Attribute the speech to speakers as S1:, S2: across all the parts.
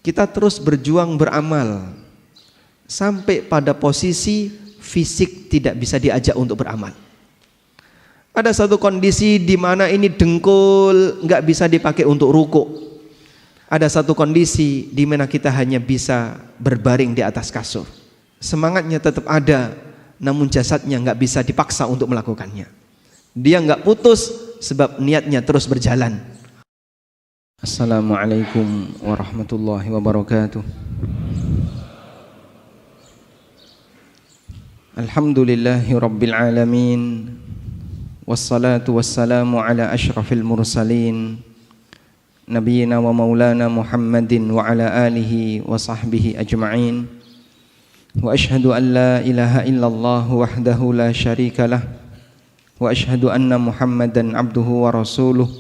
S1: kita terus berjuang beramal sampai pada posisi fisik tidak bisa diajak untuk beramal. Ada satu kondisi di mana ini dengkul nggak bisa dipakai untuk ruku. Ada satu kondisi di mana kita hanya bisa berbaring di atas kasur. Semangatnya tetap ada, namun jasadnya nggak bisa dipaksa untuk melakukannya. Dia nggak putus sebab niatnya terus berjalan. Assalamualaikum warahmatullahi wabarakatuh. Alhamdulillahi rabbil alamin. Wassalatu wassalamu ala ashrafil mursalin, nabiyina wa maulana Muhammadin wa ala alihi wa sahbihi ajma'in. Wa ashhadu an la ilaha illallah wahdahu la syarika lah, wa ashhadu anna Muhammadan abduhu wa rasuluh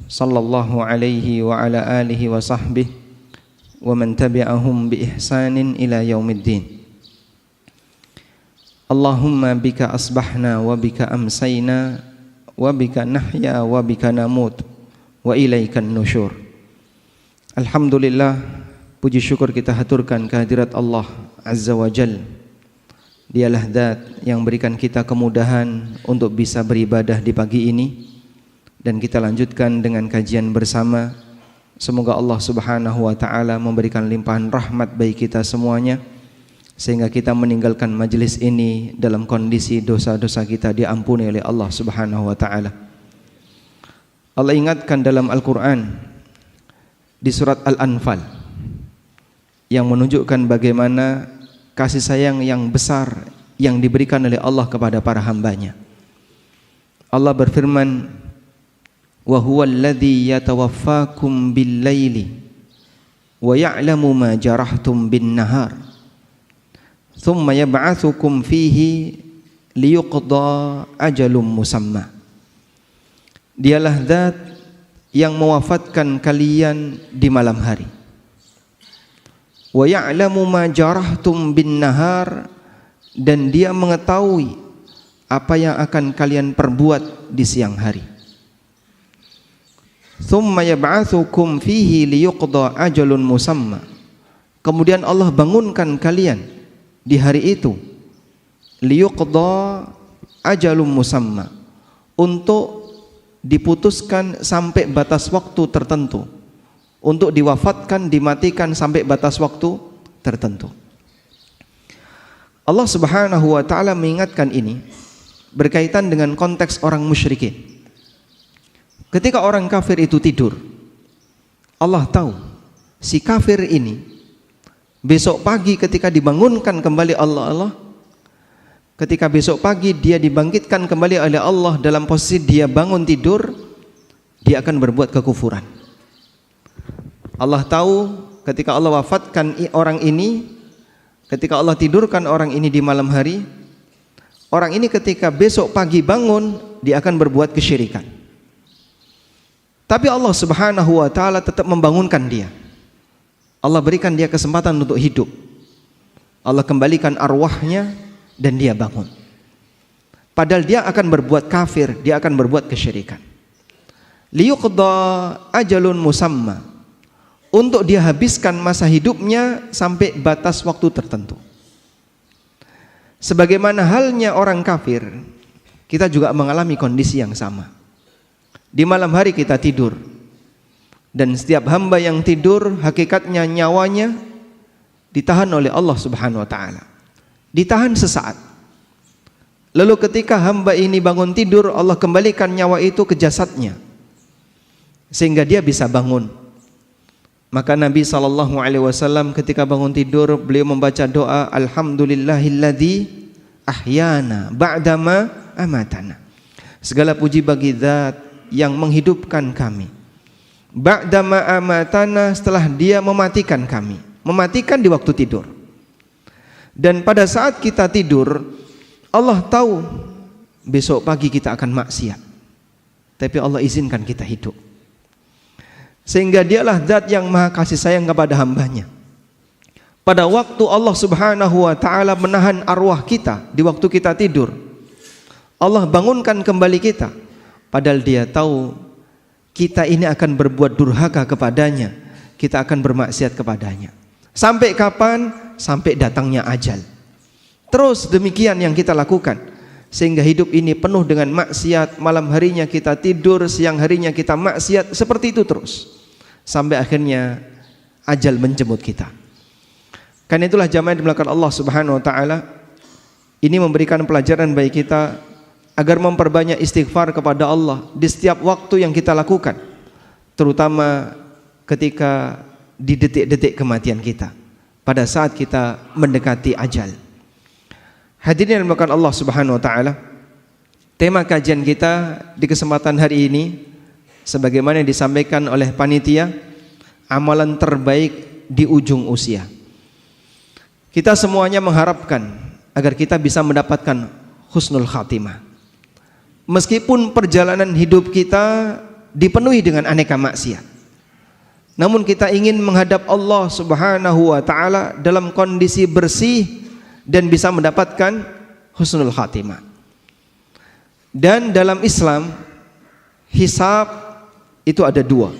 S1: sallallahu alaihi wa ala alihi wa sahbihi wa man tabi'ahum bi ihsanin ila yaumiddin. Allahumma bika asbahna wa bika amsayna wa bika nahya wa bika namut wa ilaikan nusyur. Alhamdulillah, puji syukur kita haturkan kehadirat Allah Azza wa Jal. Dialah zat yang berikan kita kemudahan untuk bisa beribadah di pagi ini, dan kita lanjutkan dengan kajian bersama. Semoga Allah Subhanahu wa taala memberikan limpahan rahmat bagi kita semuanya, sehingga kita meninggalkan majelis ini dalam kondisi dosa-dosa kita diampuni oleh Allah Subhanahu wa taala. Allah ingatkan dalam Al-Qur'an di surat Al-Anfal yang menunjukkan bagaimana kasih sayang yang besar yang diberikan oleh Allah kepada para hambanya. Allah berfirman, wa huwal ladzi yatawaffakum bil-laili wa ya'lamu ma jarahtum bin-nahar thumma yab'atsukum fihi liyuqda ajalum musamma. Dialah zat yang mewafatkan kalian di malam hari. Wa ya'lamu ma jarahtum bin nahar, dan dia mengetahui apa yang akan kalian perbuat di siang hari. Thumma yab'atsukum fihi liyuqda ajalun musamma. Kemudian Allah bangunkan kalian di hari itu, liyuqda ajalum musamma, untuk diputuskan sampai batas waktu tertentu, untuk diwafatkan, dimatikan sampai batas waktu tertentu. Allah Subhanahu wa taala mengingatkan ini berkaitan dengan konteks orang musyrikin. Ketika orang kafir itu tidur, Allah tahu si kafir ini besok pagi ketika dibangunkan kembali Allah, ketika besok pagi dia dibangkitkan kembali oleh Allah dalam posisi dia bangun tidur, dia akan berbuat kekufuran. Allah tahu ketika Allah wafatkan orang ini, ketika Allah tidurkan orang ini di malam hari, orang ini ketika besok pagi bangun, dia akan berbuat kesyirikan. Tapi Allah Subhanahu wa taala tetap membangunkan dia. Allah berikan dia kesempatan untuk hidup. Allah kembalikan arwahnya dan dia bangun. Padahal dia akan berbuat kafir, dia akan berbuat kesyirikan. Liyuqda ajalun musamma, untuk dia habiskan masa hidupnya sampai batas waktu tertentu. Sebagaimana halnya orang kafir, kita juga mengalami kondisi yang sama. Di malam hari kita tidur, dan setiap hamba yang tidur hakikatnya nyawanya ditahan oleh Allah Subhanahu wa taala. Ditahan sesaat. Lalu ketika hamba ini bangun tidur, Allah kembalikan nyawa itu ke jasadnya sehingga dia bisa bangun. Maka Nabi SAW ketika bangun tidur, beliau membaca doa, alhamdulillahilladzi ahyana ba'dama amatana. Segala puji bagi zat yang menghidupkan kami ba'dama amatana, setelah dia mematikan kami, mematikan di waktu tidur. Dan pada saat kita tidur, Allah tahu besok pagi kita akan maksiat, tapi Allah izinkan kita hidup, sehingga dialah zat yang maha kasih sayang kepada hambanya. Pada waktu Allah Subhanahu wa ta'ala menahan arwah kita di waktu kita tidur, Allah bangunkan kembali kita, padahal dia tahu kita ini akan berbuat durhaka kepadanya, kita akan bermaksiat kepadanya. Sampai kapan? Sampai datangnya ajal. Terus demikian yang kita lakukan, sehingga hidup ini penuh dengan maksiat. Malam harinya kita tidur, siang harinya kita maksiat, seperti itu terus sampai akhirnya ajal menjemput kita. Karena itulah jamaah yang dimuliakan Allah Subhanahu wa taala, ini memberikan pelajaran bagi kita agar memperbanyak istighfar kepada Allah di setiap waktu yang kita lakukan, terutama ketika di detik-detik kematian kita, pada saat kita mendekati ajal. Hadirin yang dimuliakan Allah Subhanahu wa taala, tema kajian kita di kesempatan hari ini sebagaimana yang disampaikan oleh panitia, amalan terbaik di ujung usia. Kita semuanya mengharapkan agar kita bisa mendapatkan husnul khatimah. Meskipun perjalanan hidup kita dipenuhi dengan aneka maksiat, namun kita ingin menghadap Allah Subhanahu wa taala dalam kondisi bersih dan bisa mendapatkan husnul khatimah. Dan dalam Islam, hisab itu ada dua.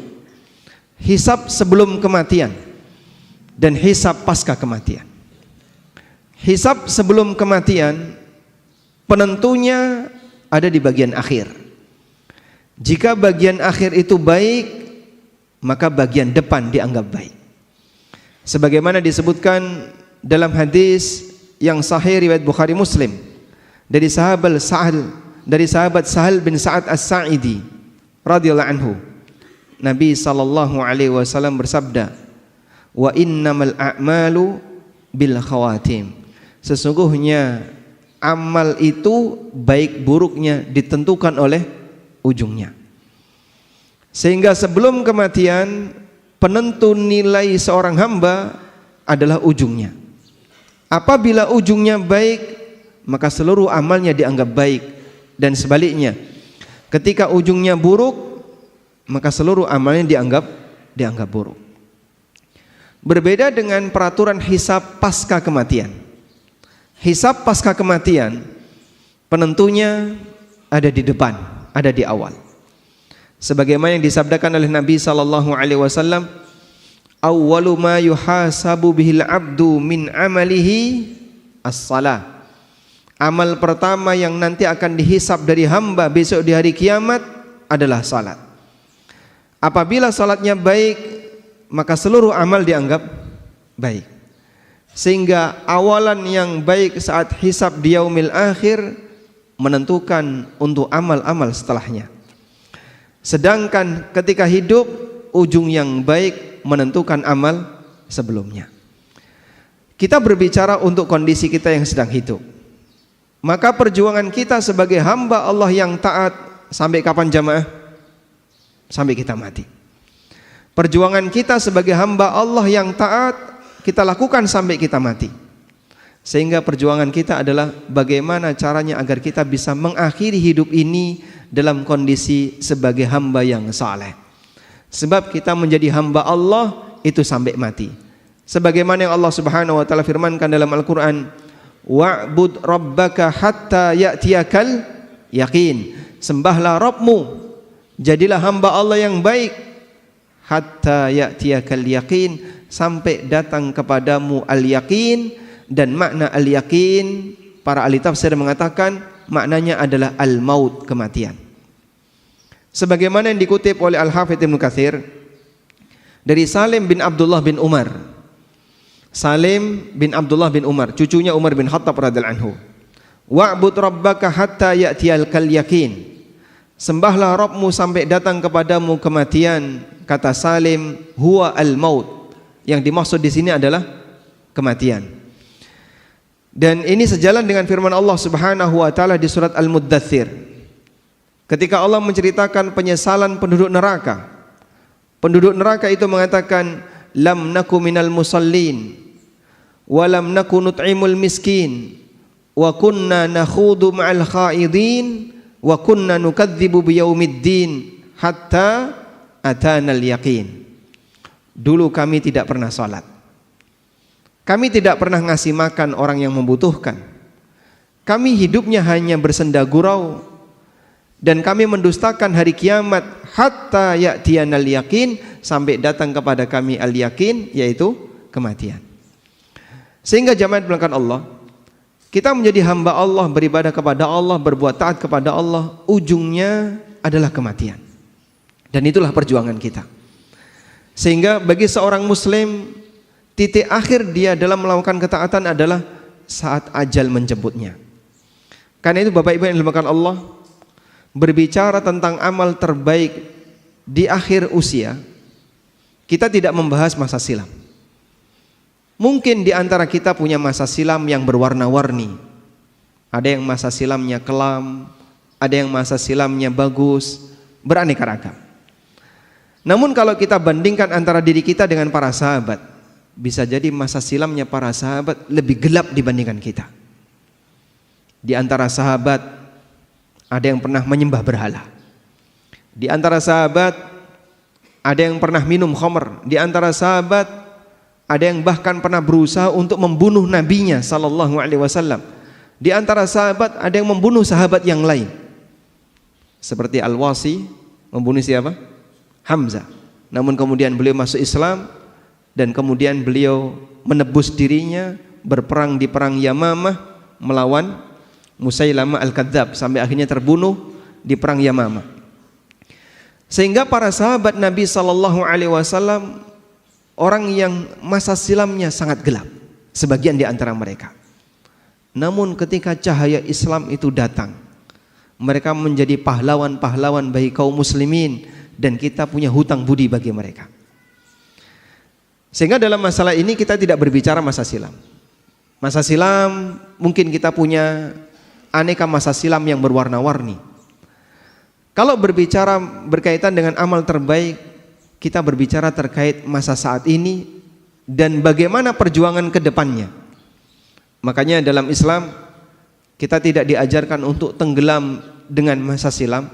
S1: Hisab sebelum kematian dan hisab pasca kematian. Hisab sebelum kematian penentunya ada di bagian akhir. Jika bagian akhir itu baik, maka bagian depan dianggap baik. Sebagaimana disebutkan dalam hadis yang sahih riwayat Bukhari Muslim dari sahabat Sahal bin Sa'ad As-Sa'idi radhiyallahu anhu, Nabi sallallahu alaihi wasallam bersabda, "Wa innamal a'malu bil khawatim." Sesungguhnya amal itu baik buruknya ditentukan oleh ujungnya. Sehingga sebelum kematian, penentu nilai seorang hamba adalah ujungnya. Apabila ujungnya baik, maka seluruh amalnya dianggap baik, dan sebaliknya, ketika ujungnya buruk, maka seluruh amalnya dianggap buruk. Berbeda dengan peraturan hisab pasca kematian. Hisab pasca kematian penentunya ada di depan, ada di awal. Sebagaimana yang disabdakan oleh Nabi sallallahu alaihi wasallam, "Awwalu ma yuhasabu bihil 'abdu min amalihi as-shalah." Amal pertama yang nanti akan dihisab dari hamba besok di hari kiamat adalah salat. Apabila salatnya baik, maka seluruh amal dianggap baik. Sehingga awalan yang baik saat hisab di yaumil akhir menentukan untuk amal-amal setelahnya. Sedangkan ketika hidup, ujung yang baik menentukan amal sebelumnya. Kita berbicara untuk kondisi kita yang sedang hidup. Maka perjuangan kita sebagai hamba Allah yang taat sampai kapan jamaah? Sampai kita mati. Perjuangan kita sebagai hamba Allah yang taat kita lakukan sampai kita mati. Sehingga perjuangan kita adalah bagaimana caranya agar kita bisa mengakhiri hidup ini dalam kondisi sebagai hamba yang saleh. Sebab kita menjadi hamba Allah itu sampai mati. Sebagaimana yang Allah Subhanahu wa taala firmankan dalam Al-Qur'an, "Wa'bud rabbaka hatta ya'tiyakal yaqin." Sembahlah Rabbmu, jadilah hamba Allah yang baik, hatta ya'tiyakal yaqin, sampai datang kepadamu al-yaqin. Dan makna al-yaqin, para ahli tafsir mengatakan maknanya adalah al-maut, kematian. Sebagaimana yang dikutip oleh Al-Hafidz Ibnu Katsir dari Salim bin Abdullah bin Umar. Salim bin Abdullah bin Umar, cucunya Umar bin Khattab radhiyallahu anhu. "Wa'bud rabbaka hatta ya'tiyakal yaqin." Sembahlah Rabbmu sampai datang kepadamu kematian. Kata Salim, huwa al-maut. Yang dimaksud di sini adalah kematian. Dan ini sejalan dengan firman Allah Subhanahu wa taala di surat Al-Muddatsir. Ketika Allah menceritakan penyesalan penduduk neraka. Penduduk neraka itu mengatakan, "Lam naku minal musallin wa lam naku nut'imul miskin wa kunna nakhudu ma'al khaidin wa kunna nukadzibu biyaumiddin hatta atanal yaqin." Dulu kami tidak pernah salat. Kami tidak pernah ngasih makan orang yang membutuhkan. Kami hidupnya hanya bersenda gurau dan kami mendustakan hari kiamat hatta ya'tiyanal yakin, sampai datang kepada kami al-yakin, yaitu kematian. Sehingga jamaah belakang Allah, kita menjadi hamba Allah, beribadah kepada Allah, berbuat taat kepada Allah, ujungnya adalah kematian. Dan itulah perjuangan kita. Sehingga bagi seorang muslim, titik akhir dia dalam melakukan ketaatan adalah saat ajal menjemputnya. Karena itu Bapak Ibu yang dimuliakan Allah, berbicara tentang amal terbaik di akhir usia, kita tidak membahas masa silam. Mungkin di antara kita punya masa silam yang berwarna-warni. Ada yang masa silamnya kelam, ada yang masa silamnya bagus, beraneka ragam. Namun kalau kita bandingkan antara diri kita dengan para sahabat, bisa jadi masa silamnya para sahabat lebih gelap dibandingkan kita. Di antara sahabat ada yang pernah menyembah berhala. Di antara sahabat ada yang pernah minum khamr. Di antara sahabat ada yang bahkan pernah berusaha untuk membunuh nabinya sallallahu alaihi wasallam. Di antara sahabat ada yang membunuh sahabat yang lain. Seperti Al-Wasi membunuh siapa? Hamzah. Namun kemudian beliau masuk Islam dan kemudian beliau menebus dirinya, berperang di perang Yamamah melawan Musailamah Al-Kadzab, sampai akhirnya terbunuh di perang Yamamah. Sehingga para sahabat Nabi sallallahu alaihi wasallam orang yang masa silamnya sangat gelap, sebagian di antara mereka. Namun ketika cahaya Islam itu datang, mereka menjadi pahlawan-pahlawan bagi kaum muslimin, dan kita punya hutang budi bagi mereka. Sehingga dalam masalah ini kita tidak berbicara masa silam. Masa silam mungkin kita punya aneka masa silam yang berwarna-warni. Kalau berbicara berkaitan dengan amal terbaik, kita berbicara terkait masa saat ini dan bagaimana perjuangan ke depannya. Makanya dalam Islam kita tidak diajarkan untuk tenggelam dengan masa silam,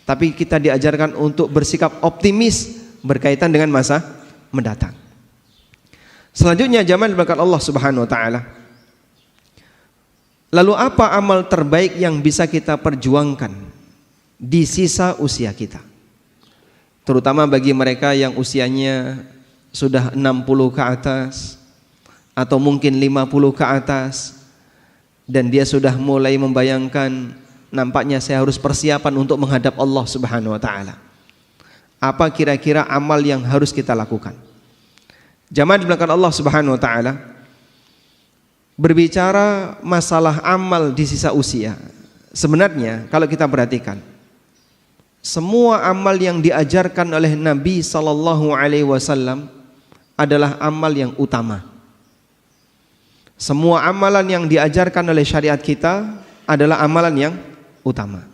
S1: tapi kita diajarkan untuk bersikap optimis berkaitan dengan masa mendatang. Selanjutnya jamaah berkat Allah Subhanahu wa taala. Lalu apa amal terbaik yang bisa kita perjuangkan di sisa usia kita? Terutama bagi mereka yang usianya sudah 60 ke atas atau mungkin 50 ke atas, dan dia sudah mulai membayangkan, nampaknya saya harus persiapan untuk menghadap Allah Subhanahu wa taala. Apa kira-kira amal yang harus kita lakukan? Jamaah di belakang Allah Subhanahu wa taala, berbicara masalah amal di sisa usia, sebenarnya kalau kita perhatikan, semua amal yang diajarkan oleh Nabi sallallahu alaihi wasallam adalah amal yang utama. Semua amalan yang diajarkan oleh syariat kita adalah amalan yang utama.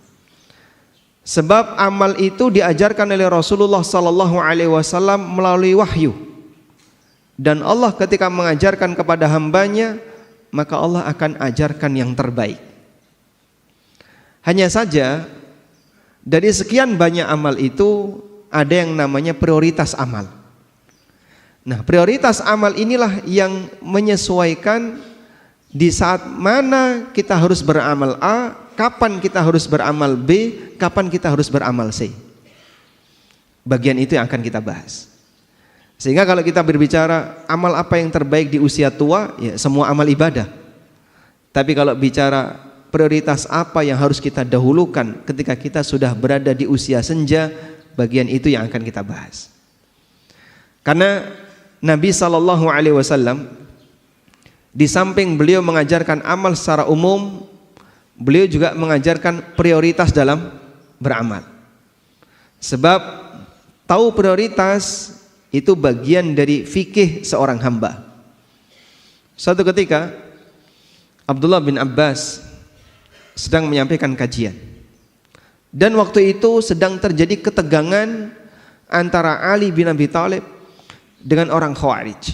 S1: Sebab amal itu diajarkan oleh Rasulullah sallallahu alaihi wasallam melalui wahyu. Dan Allah ketika mengajarkan kepada hambanya, maka Allah akan ajarkan yang terbaik. Hanya saja dari sekian banyak amal itu ada yang namanya prioritas amal. Nah, prioritas amal inilah yang menyesuaikan di saat mana kita harus beramal A, kapan kita harus beramal B, kapan kita harus beramal C. Bagian itu yang akan kita bahas. Sehingga kalau kita berbicara amal apa yang terbaik di usia tua, ya semua amal ibadah. Tapi kalau bicara prioritas apa yang harus kita dahulukan ketika kita sudah berada di usia senja, bagian itu yang akan kita bahas. Karena Nabi SAW di samping beliau mengajarkan amal secara umum, beliau juga mengajarkan prioritas dalam beramal. Sebab tahu prioritas itu bagian dari fikih seorang hamba. Suatu ketika Abdullah bin Abbas sedang menyampaikan kajian, dan waktu itu sedang terjadi ketegangan antara Ali bin Abi Thalib dengan orang Khawarij.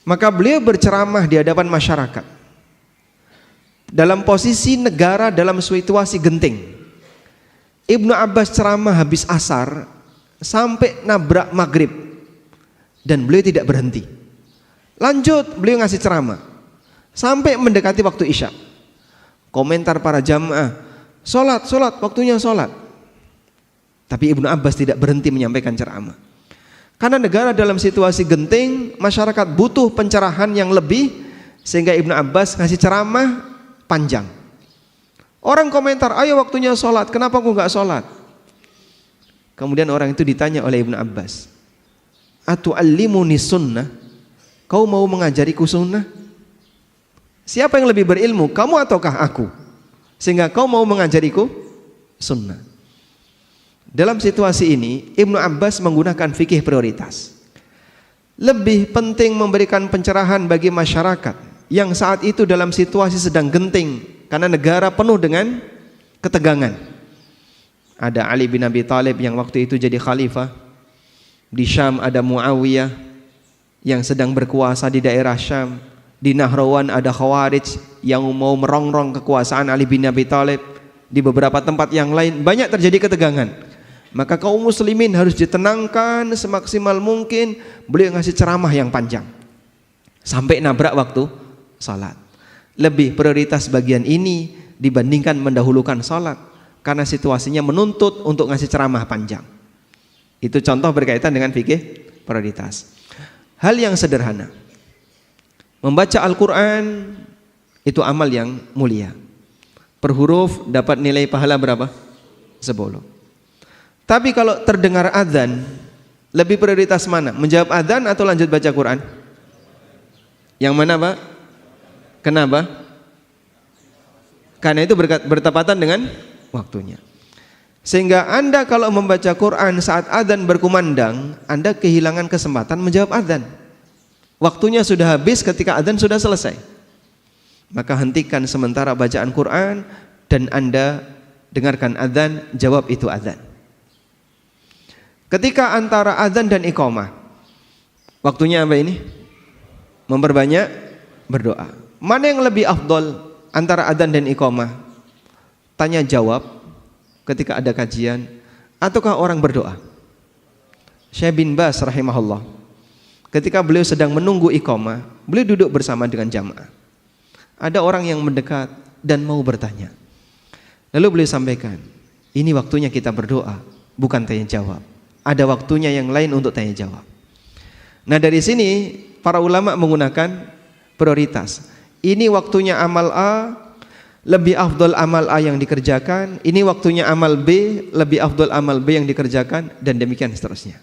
S1: Maka beliau berceramah di hadapan masyarakat dalam posisi negara dalam situasi genting. Ibnu Abbas ceramah habis asar sampai nabrak maghrib, dan beliau tidak berhenti. Lanjut beliau ngasih ceramah sampai mendekati waktu isya. Komentar para jamaah, Sholat, waktunya sholat. Tapi Ibnu Abbas tidak berhenti menyampaikan ceramah. Karena negara dalam situasi genting, masyarakat butuh pencerahan yang lebih, sehingga Ibnu Abbas ngasih ceramah panjang. Orang komentar, ayo waktunya sholat, kenapa kau nggak sholat? Kemudian orang itu ditanya oleh Ibnu Abbas, atu'allimuni sunnah? Kau mau mengajariku sunnah? Siapa yang lebih berilmu, kamu ataukah aku? Sehingga kau mau mengajariku sunnah. Dalam situasi ini Ibnu Abbas menggunakan fikih prioritas. Lebih penting memberikan pencerahan bagi masyarakat yang saat itu dalam situasi sedang genting karena negara penuh dengan ketegangan. Ada Ali bin Abi Thalib yang waktu itu jadi khalifah. Di Syam ada Muawiyah yang sedang berkuasa di daerah Syam. Di Nahrawan ada Khawarij yang mau merongrong kekuasaan Ali bin Abi Thalib. Di beberapa tempat yang lain banyak terjadi ketegangan. Maka kaum muslimin harus ditenangkan semaksimal mungkin. Beliau ngasih ceramah yang panjang sampai nabrak waktu salat. Lebih prioritas bagian ini dibandingkan mendahulukan salat karena situasinya menuntut untuk ngasih ceramah panjang. Itu contoh berkaitan dengan fikih prioritas. Hal yang sederhana, membaca Al-Quran itu amal yang mulia. Per huruf dapat nilai pahala berapa? 10. Tapi kalau terdengar adzan, lebih prioritas mana? Menjawab adzan atau lanjut baca Quran? Yang mana, Pak? Kenapa? Karena itu bertepatan dengan waktunya. Sehingga Anda kalau membaca Quran saat adzan berkumandang, Anda kehilangan kesempatan menjawab adzan. Waktunya sudah habis ketika adzan sudah selesai. Maka hentikan sementara bacaan Quran dan Anda dengarkan adzan, jawab itu adzan. Ketika antara adzan dan iqamah, waktunya apa ini? Memperbanyak berdoa. Mana yang lebih afdol antara adzan dan iqamah? Tanya jawab ketika ada kajian ataukah orang berdoa? Syekh bin Baz rahimahullah, ketika beliau sedang menunggu iqamah, beliau duduk bersama dengan jamaah. Ada orang yang mendekat dan mau bertanya. Lalu beliau sampaikan, ini waktunya kita berdoa, bukan tanya jawab. Ada waktunya yang lain untuk tanya jawab. Nah dari sini para ulama menggunakan prioritas. Ini waktunya amal A, lebih afdol amal A yang dikerjakan. Ini waktunya amal B, lebih afdol amal B yang dikerjakan, dan demikian seterusnya.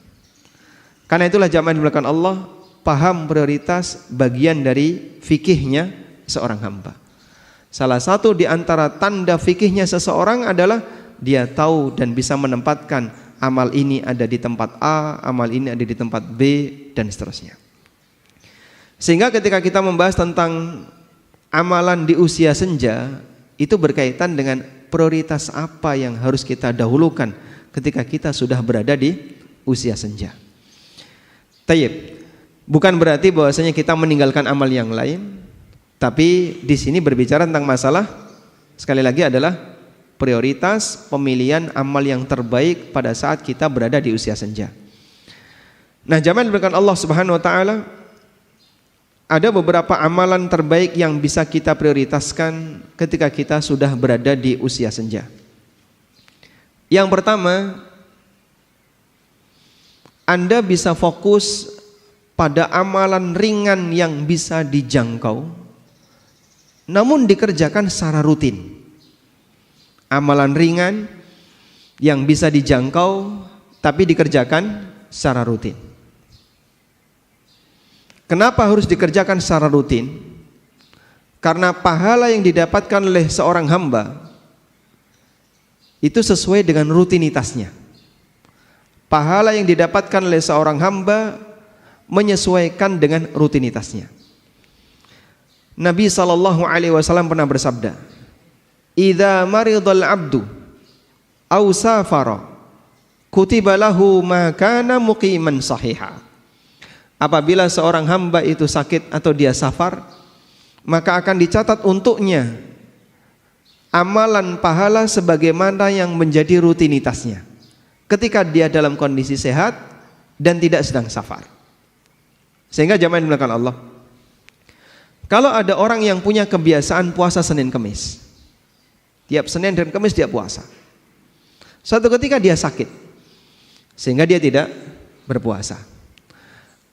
S1: Karena itulah jamaah dimulakan Allah, paham prioritas bagian dari fikihnya seorang hamba. Salah satu di antara tanda fikihnya seseorang adalah dia tahu dan bisa menempatkan amal ini ada di tempat A, amal ini ada di tempat B, dan seterusnya. Sehingga ketika kita membahas tentang amalan di usia senja, itu berkaitan dengan prioritas apa yang harus kita dahulukan ketika kita sudah berada di usia senja. Tayyib, bukan berarti bahwasanya kita meninggalkan amal yang lain, tapi di sini berbicara tentang masalah sekali lagi adalah prioritas pemilihan amal yang terbaik pada saat kita berada di usia senja. Nah, jamaah diberikan Allah Subhanahu wa taala, ada beberapa amalan terbaik yang bisa kita prioritaskan ketika kita sudah berada di usia senja. Yang pertama, Anda bisa fokus pada amalan ringan yang bisa dijangkau namun dikerjakan secara rutin. Amalan ringan yang bisa dijangkau tapi dikerjakan secara rutin. Kenapa harus dikerjakan secara rutin? Karena pahala yang didapatkan oleh seorang hamba itu sesuai dengan rutinitasnya. Pahala yang didapatkan oleh seorang hamba menyesuaikan dengan rutinitasnya. Nabi SAW pernah bersabda, "Idza maridal abdu aw safara kutiba lahu ma kana muqiman sahiha." Apabila seorang hamba itu sakit atau dia safar, maka akan dicatat untuknya amalan pahala sebagaimana yang menjadi rutinitasnya ketika dia dalam kondisi sehat dan tidak sedang safar. Sehingga jamaah yang dimuliakan Allah, kalau ada orang yang punya kebiasaan puasa Senin Kemis, Tiap Senin dan Kamis dia puasa. Suatu ketika dia sakit, sehingga dia tidak berpuasa.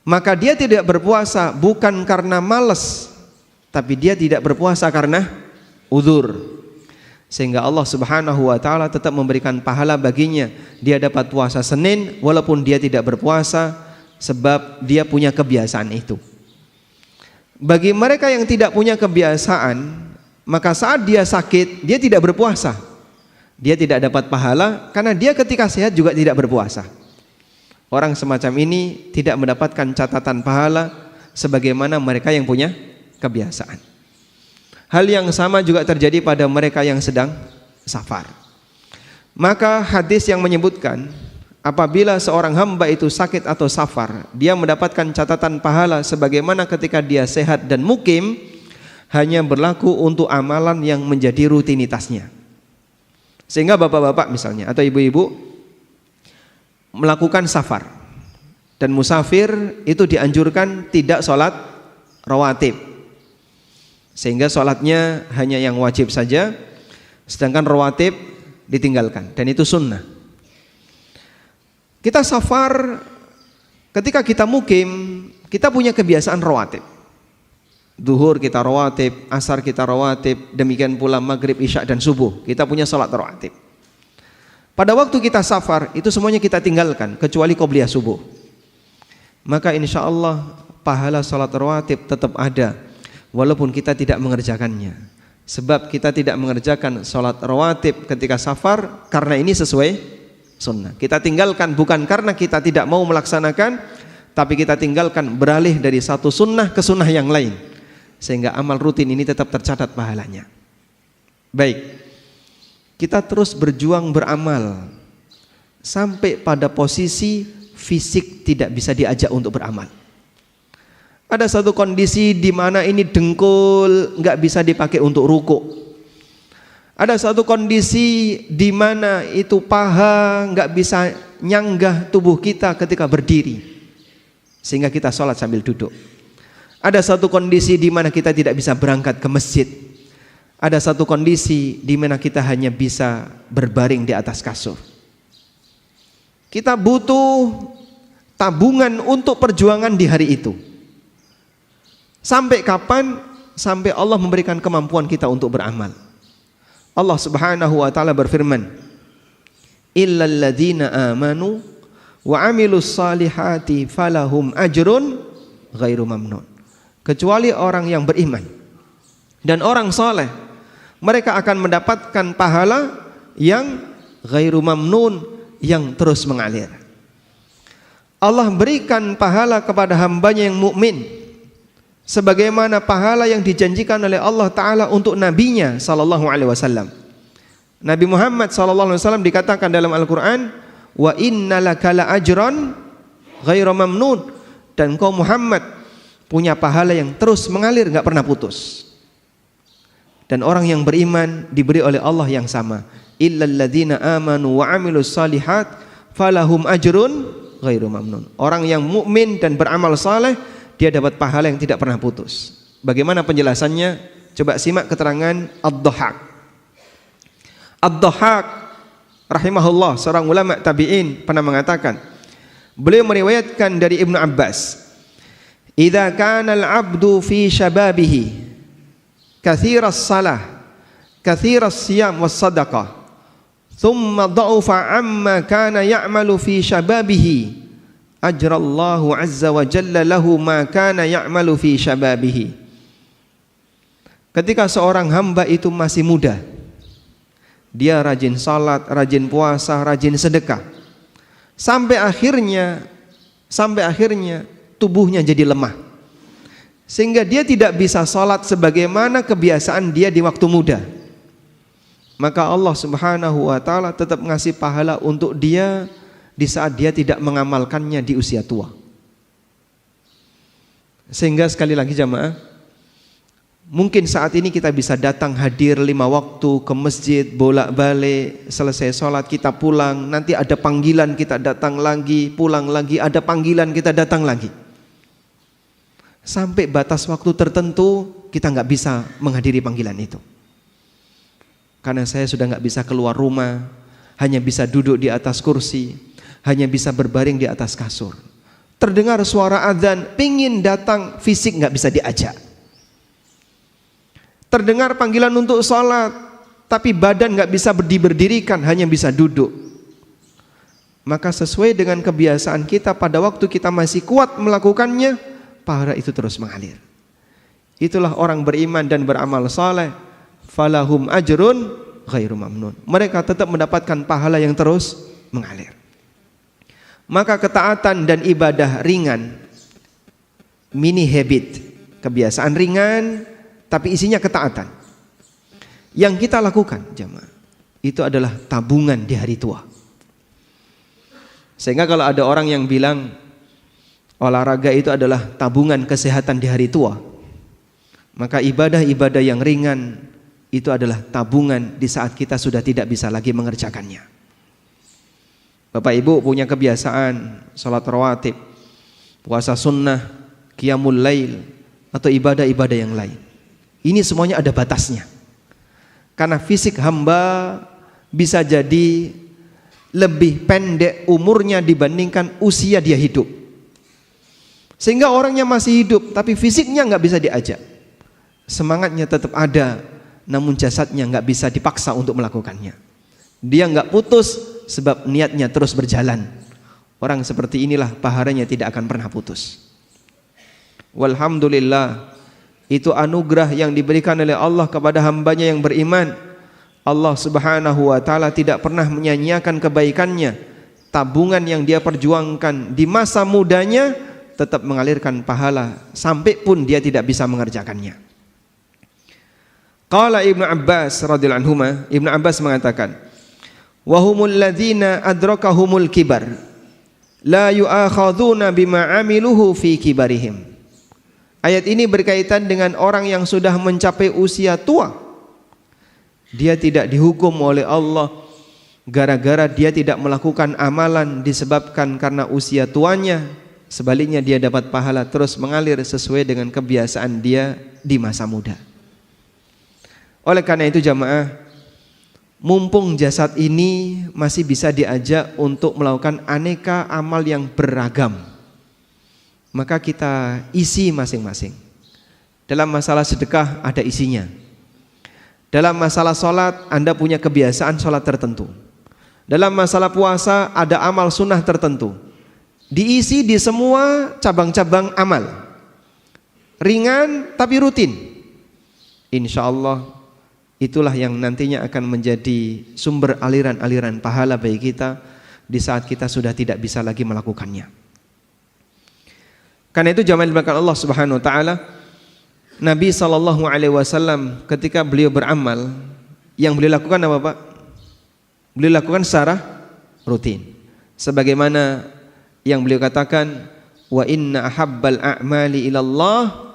S1: Maka dia tidak berpuasa bukan karena malas, tapi dia tidak berpuasa karena uzur. Sehingga Allah Subhanahu wa taala tetap memberikan pahala baginya. Dia dapat puasa Senin walaupun dia tidak berpuasa, sebab dia punya kebiasaan itu. Bagi mereka yang tidak punya kebiasaan, maka saat dia sakit, dia tidak berpuasa. Dia tidak dapat pahala karena dia ketika sehat juga tidak berpuasa. Orang semacam ini tidak mendapatkan catatan pahala sebagaimana mereka yang punya kebiasaan. Hal yang sama juga terjadi pada mereka yang sedang safar. Maka hadis yang menyebutkan apabila seorang hamba itu sakit atau safar, dia mendapatkan catatan pahala sebagaimana ketika dia sehat dan mukim, hanya berlaku untuk amalan yang menjadi rutinitasnya. Sehingga bapak-bapak misalnya atau ibu-ibu melakukan safar, dan musafir itu dianjurkan tidak sholat rawatib, sehingga sholatnya hanya yang wajib saja, sedangkan rawatib ditinggalkan, dan itu sunnah. Kita safar, ketika kita mukim, kita punya kebiasaan rawatib. Duhur kita rawatib, asar kita rawatib, demikian pula maghrib, isya dan subuh kita punya sholat rawatib. Pada waktu kita safar itu semuanya kita tinggalkan kecuali qobliyah subuh. Maka insya Allah pahala sholat rawatib tetap ada walaupun kita tidak mengerjakannya. Sebab kita tidak mengerjakan sholat rawatib ketika safar karena ini sesuai sunnah. Kita tinggalkan bukan karena kita tidak mau melaksanakan, tapi kita tinggalkan beralih dari satu sunnah ke sunnah yang lain, sehingga amal rutin ini tetap tercatat pahalanya. Baik, kita terus berjuang beramal sampai pada posisi fisik tidak bisa diajak untuk beramal. Ada satu kondisi di mana ini dengkul nggak bisa dipakai untuk ruku. Ada satu kondisi di mana itu paha nggak bisa nyanggah tubuh kita ketika berdiri, sehingga kita sholat sambil duduk. Ada satu kondisi di mana kita tidak bisa berangkat ke masjid. Ada satu kondisi di mana kita hanya bisa berbaring di atas kasur. Kita butuh tabungan untuk perjuangan di hari itu. Sampai kapan? Sampai Allah memberikan kemampuan kita untuk beramal. Allah Subhanahu wa taala berfirman, "Illal ladzina amanu wa 'amilus salihati falahum ajrun ghairu mamnun." Kecuali orang yang beriman dan orang saleh, mereka akan mendapatkan pahala yang ghairu mamnun, yang terus mengalir. Allah berikan pahala kepada hambanya yang mukmin sebagaimana pahala yang dijanjikan oleh Allah Ta'ala untuk nabinya sallallahu alaihi wasallam. Nabi Muhammad sallallahu alaihi wasallam dikatakan dalam Al-Quran, wa innalaka la ajran ghairu mamnun, dan kau Muhammad punya pahala yang terus mengalir, gak pernah putus. Dan orang yang beriman diberi oleh Allah yang sama, illal ladzina amanu wa 'amilus salihat falahum ajrun ghairu mamnun. Orang yang mukmin dan beramal saleh, dia dapat pahala yang tidak pernah putus. Bagaimana penjelasannya? Coba simak keterangan Ad-Dhahhak. Ad-Dhahhak rahimahullah, seorang ulama tabi'in, pernah mengatakan, beliau meriwayatkan dari Ibnu Abbas, idza kana al-'abdu fi shababihi katsiras salah katsiras siyam was sadaqah thumma dha'afa amma kana ya'malu fi shababihi ajrallahu azza wa jalla lahu ma kana ya'malu fi shababihi. Ketika seorang hamba itu masih muda, dia rajin salat, rajin puasa, rajin sedekah, sampai akhirnya tubuhnya jadi lemah, sehingga dia tidak bisa salat sebagaimana kebiasaan dia di waktu muda. Maka Allah Subhanahu wa taala tetap ngasih pahala untuk dia di saat dia tidak mengamalkannya di usia tua. Sehingga sekali lagi jamaah, mungkin saat ini kita bisa datang hadir 5 waktu ke masjid, bolak-balik, selesai sholat kita pulang, nanti ada panggilan kita datang lagi, pulang lagi, ada panggilan kita datang lagi. Sampai batas waktu tertentu kita nggak bisa menghadiri panggilan itu. karena saya sudah nggak bisa keluar rumah, hanya bisa duduk di atas kursi, hanya bisa berbaring di atas kasur. Terdengar suara azan, pingin datang, fisik nggak bisa diajak. Terdengar panggilan untuk sholat, tapi badan nggak bisa berdirikan, hanya bisa duduk. Maka sesuai dengan kebiasaan kita pada waktu kita masih kuat melakukannya, pahala itu terus mengalir. Itulah orang beriman dan beramal saleh, falahum ajrun ghairu mamnun. Mereka tetap mendapatkan pahala yang terus mengalir. Maka ketaatan dan ibadah ringan, mini habit, kebiasaan ringan tapi isinya ketaatan, yang kita lakukan jemaah, itu adalah tabungan di hari tua. Sehingga kalau ada orang yang bilang olahraga itu adalah tabungan kesehatan di hari tua, maka ibadah-ibadah yang ringan itu adalah tabungan di saat kita sudah tidak bisa lagi mengerjakannya. Bapak Ibu punya kebiasaan sholat rawatib, puasa sunnah, qiyamul lail, atau ibadah-ibadah yang lain. Ini semuanya ada batasnya. Karena fisik hamba bisa jadi lebih pendek umurnya dibandingkan usia dia hidup. Sehingga orangnya masih hidup tapi fisiknya nggak bisa diajak. Semangatnya tetap ada, namun jasadnya nggak bisa dipaksa untuk melakukannya. Dia nggak putus sebab niatnya terus berjalan. Orang seperti inilah pahalanya tidak akan pernah putus. Walhamdulillah, itu anugerah yang diberikan oleh Allah kepada hambanya yang beriman. Allah Subhanahu wa ta'ala tidak pernah menyia-nyiakan kebaikannya. Tabungan yang dia perjuangkan di masa mudanya tetap mengalirkan pahala sampai pun dia tidak bisa mengerjakannya. Qala Ibnu Abbas radhiyallahu anhuma, Ibnu Abbas mengatakan, wa humul ladzina adrakahumul kibar la yu'akhadzuna bima amiluhu fi kibarihim. Ayat ini berkaitan dengan orang yang sudah mencapai usia tua. Dia tidak dihukum oleh Allah gara-gara dia tidak melakukan amalan disebabkan karena usia tuanya. Sebaliknya dia dapat pahala terus mengalir sesuai dengan kebiasaan dia di masa muda. Oleh karena itu jamaah, mumpung jasad ini masih bisa diajak untuk melakukan aneka amal yang beragam, maka kita isi masing-masing. Dalam masalah sedekah ada isinya. Dalam masalah sholat Anda punya kebiasaan sholat tertentu. Dalam masalah puasa ada amal sunnah tertentu. Diisi di semua cabang-cabang amal. Ringan tapi rutin. Insya Allah itulah yang nantinya akan menjadi sumber aliran-aliran pahala bagi kita di saat kita sudah tidak bisa lagi melakukannya. Karena itu jamaah dimuliakan Allah Subhanahu wa taala, Nabi SAW ketika beliau beramal, yang beliau lakukan apa Pak? Beliau lakukan secara rutin. Sebagaimana yang beliau katakan, wa inna ahabbal a'mali ilallah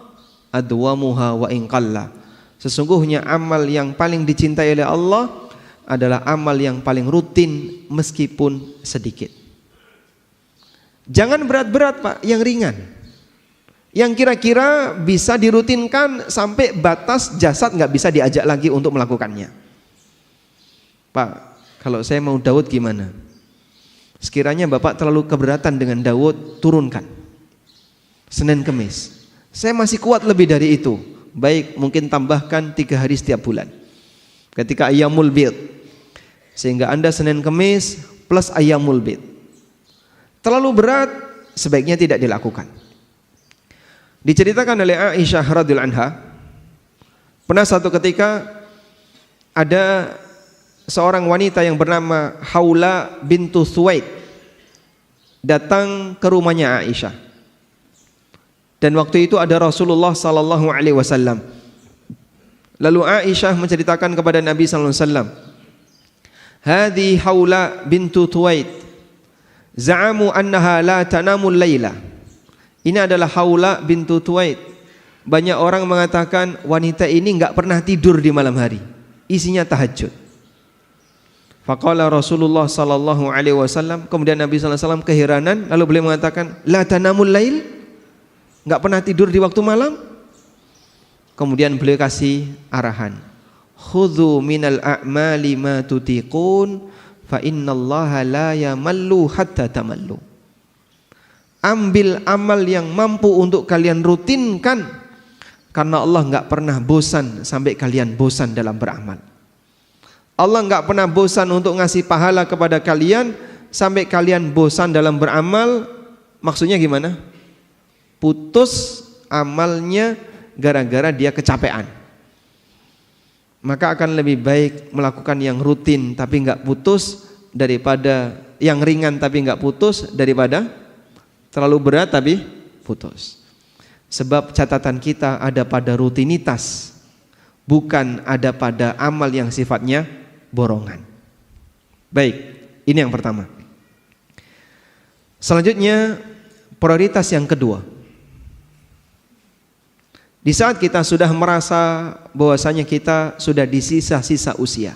S1: adwamuha wa in qalla. Sesungguhnya amal yang paling dicintai oleh Allah adalah amal yang paling rutin meskipun sedikit. Jangan berat-berat Pak, yang ringan. Yang kira-kira bisa dirutinkan sampai batas jasad nggak bisa diajak lagi untuk melakukannya. Pak, kalau saya mau Daud gimana? Sekiranya Bapak terlalu keberatan dengan Daud, turunkan Senin Kemis. Saya masih kuat lebih dari itu. Baik, mungkin tambahkan 3 hari setiap bulan ketika Ayyamul Bid, sehingga Anda Senin Kemis plus Ayyamul Bid. Terlalu berat, sebaiknya tidak dilakukan. Diceritakan oleh Aisyah radhiyallahu anha, pernah satu ketika ada seorang wanita yang bernama Haula bintu Thuwaid datang ke rumahnya Aisyah. Dan waktu itu ada Rasulullah sallallahu alaihi wasallam. Lalu Aisyah menceritakan kepada Nabi sallallahu alaihi wasallam, "Hadhi Haula bintu Thuwaid, za'amu annaha la tanamul laila." Ini adalah Haula bintu Thuwaid. Banyak orang mengatakan wanita ini enggak pernah tidur di malam hari, isinya tahajud. Faqala Rasulullah sallallahu alaihi wasallam, kemudian Nabi sallallahu alaihi wasallam keheranan, lalu beliau mengatakan, "La tanamul lail?" Enggak pernah tidur di waktu malam? Kemudian beliau kasih arahan, khudhu minal a'mali ma tutiqun fa innallaha la yamallu hatta tamallu. Ambil amal yang mampu untuk kalian rutinkan, karena Allah enggak pernah bosan sampai kalian bosan dalam beramal. Allah enggak pernah bosan untuk ngasih pahala kepada kalian sampai kalian bosan dalam beramal. Maksudnya gimana? Putus amalnya gara-gara dia kecapean. Maka akan lebih baik melakukan yang rutin tapi enggak putus, daripada yang ringan tapi enggak putus, daripada terlalu berat tapi putus. Sebab catatan kita ada pada rutinitas, bukan ada pada amal yang sifatnya borongan. Baik, ini yang pertama. Selanjutnya, prioritas yang kedua. Di saat kita sudah merasa bahwasanya kita sudah di sisa-sisa usia,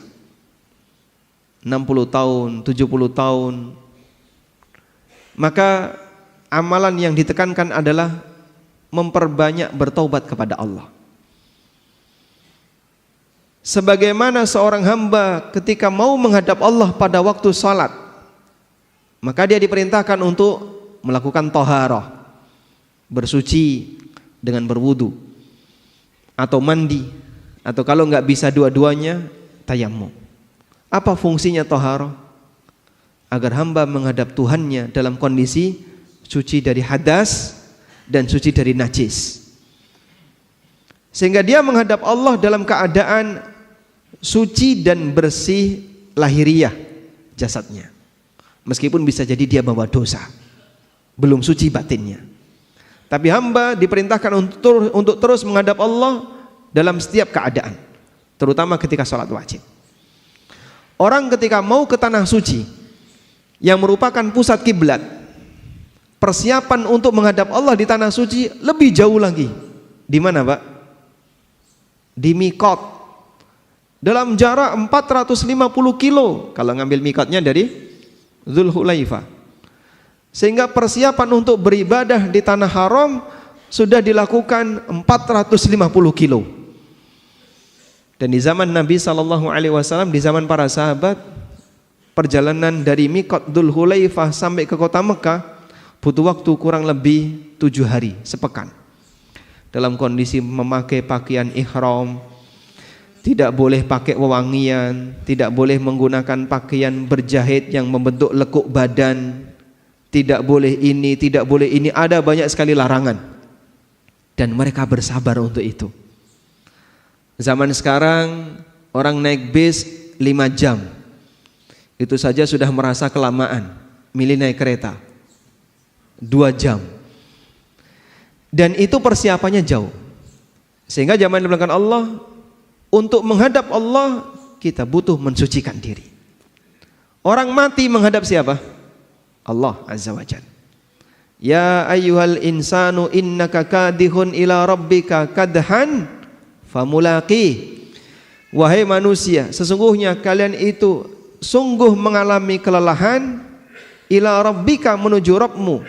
S1: 60 tahun, 70 tahun, maka amalan yang ditekankan adalah memperbanyak bertaubat kepada Allah. Sebagaimana seorang hamba ketika mau menghadap Allah pada waktu salat, maka dia diperintahkan untuk melakukan taharah, bersuci dengan berwudu atau mandi, atau kalau enggak bisa dua-duanya, tayammum. Apa fungsinya taharah? Agar hamba menghadap Tuhannya dalam kondisi suci dari hadas dan suci dari najis, sehingga dia menghadap Allah dalam keadaan suci dan bersih lahiriah jasadnya, meskipun bisa jadi dia bawa dosa, belum suci batinnya. Tapi hamba diperintahkan untuk terus menghadap Allah dalam setiap keadaan, terutama ketika sholat wajib. Orang ketika mau ke tanah suci yang merupakan pusat kiblat, persiapan untuk menghadap Allah di tanah suci lebih jauh lagi. Di mana, Pak? Di mikot. Dalam jarak 450 kilo kalau ngambil mikotnya dari Dzulhulaifah. Sehingga persiapan untuk beribadah di tanah haram sudah dilakukan 450 kilo. Dan di zaman Nabi SAW, di zaman para sahabat, perjalanan dari mikot Dzulhulaifah sampai ke kota Mekah butuh waktu kurang lebih 7 hari, sepekan. Dalam kondisi memakai pakaian ihram, tidak boleh pakai wewangian, tidak boleh menggunakan pakaian berjahit yang membentuk lekuk badan, tidak boleh ini, tidak boleh ini, ada banyak sekali larangan. Dan mereka bersabar untuk itu. Zaman sekarang orang naik bis 5 jam, itu saja sudah merasa kelamaan. Milih naik kereta 2 jam, dan itu persiapannya jauh. Sehingga zaman dibelakang Allah, untuk menghadap Allah kita butuh mensucikan diri. Orang mati menghadap siapa? Allah Azza wa Jalla. Ya ayyuhal insanu innaka kadihun ila rabbika kadhan famulaqi. Wahai manusia, sesungguhnya kalian itu sungguh mengalami kelelahan ila rabbika, menuju Rabbmu,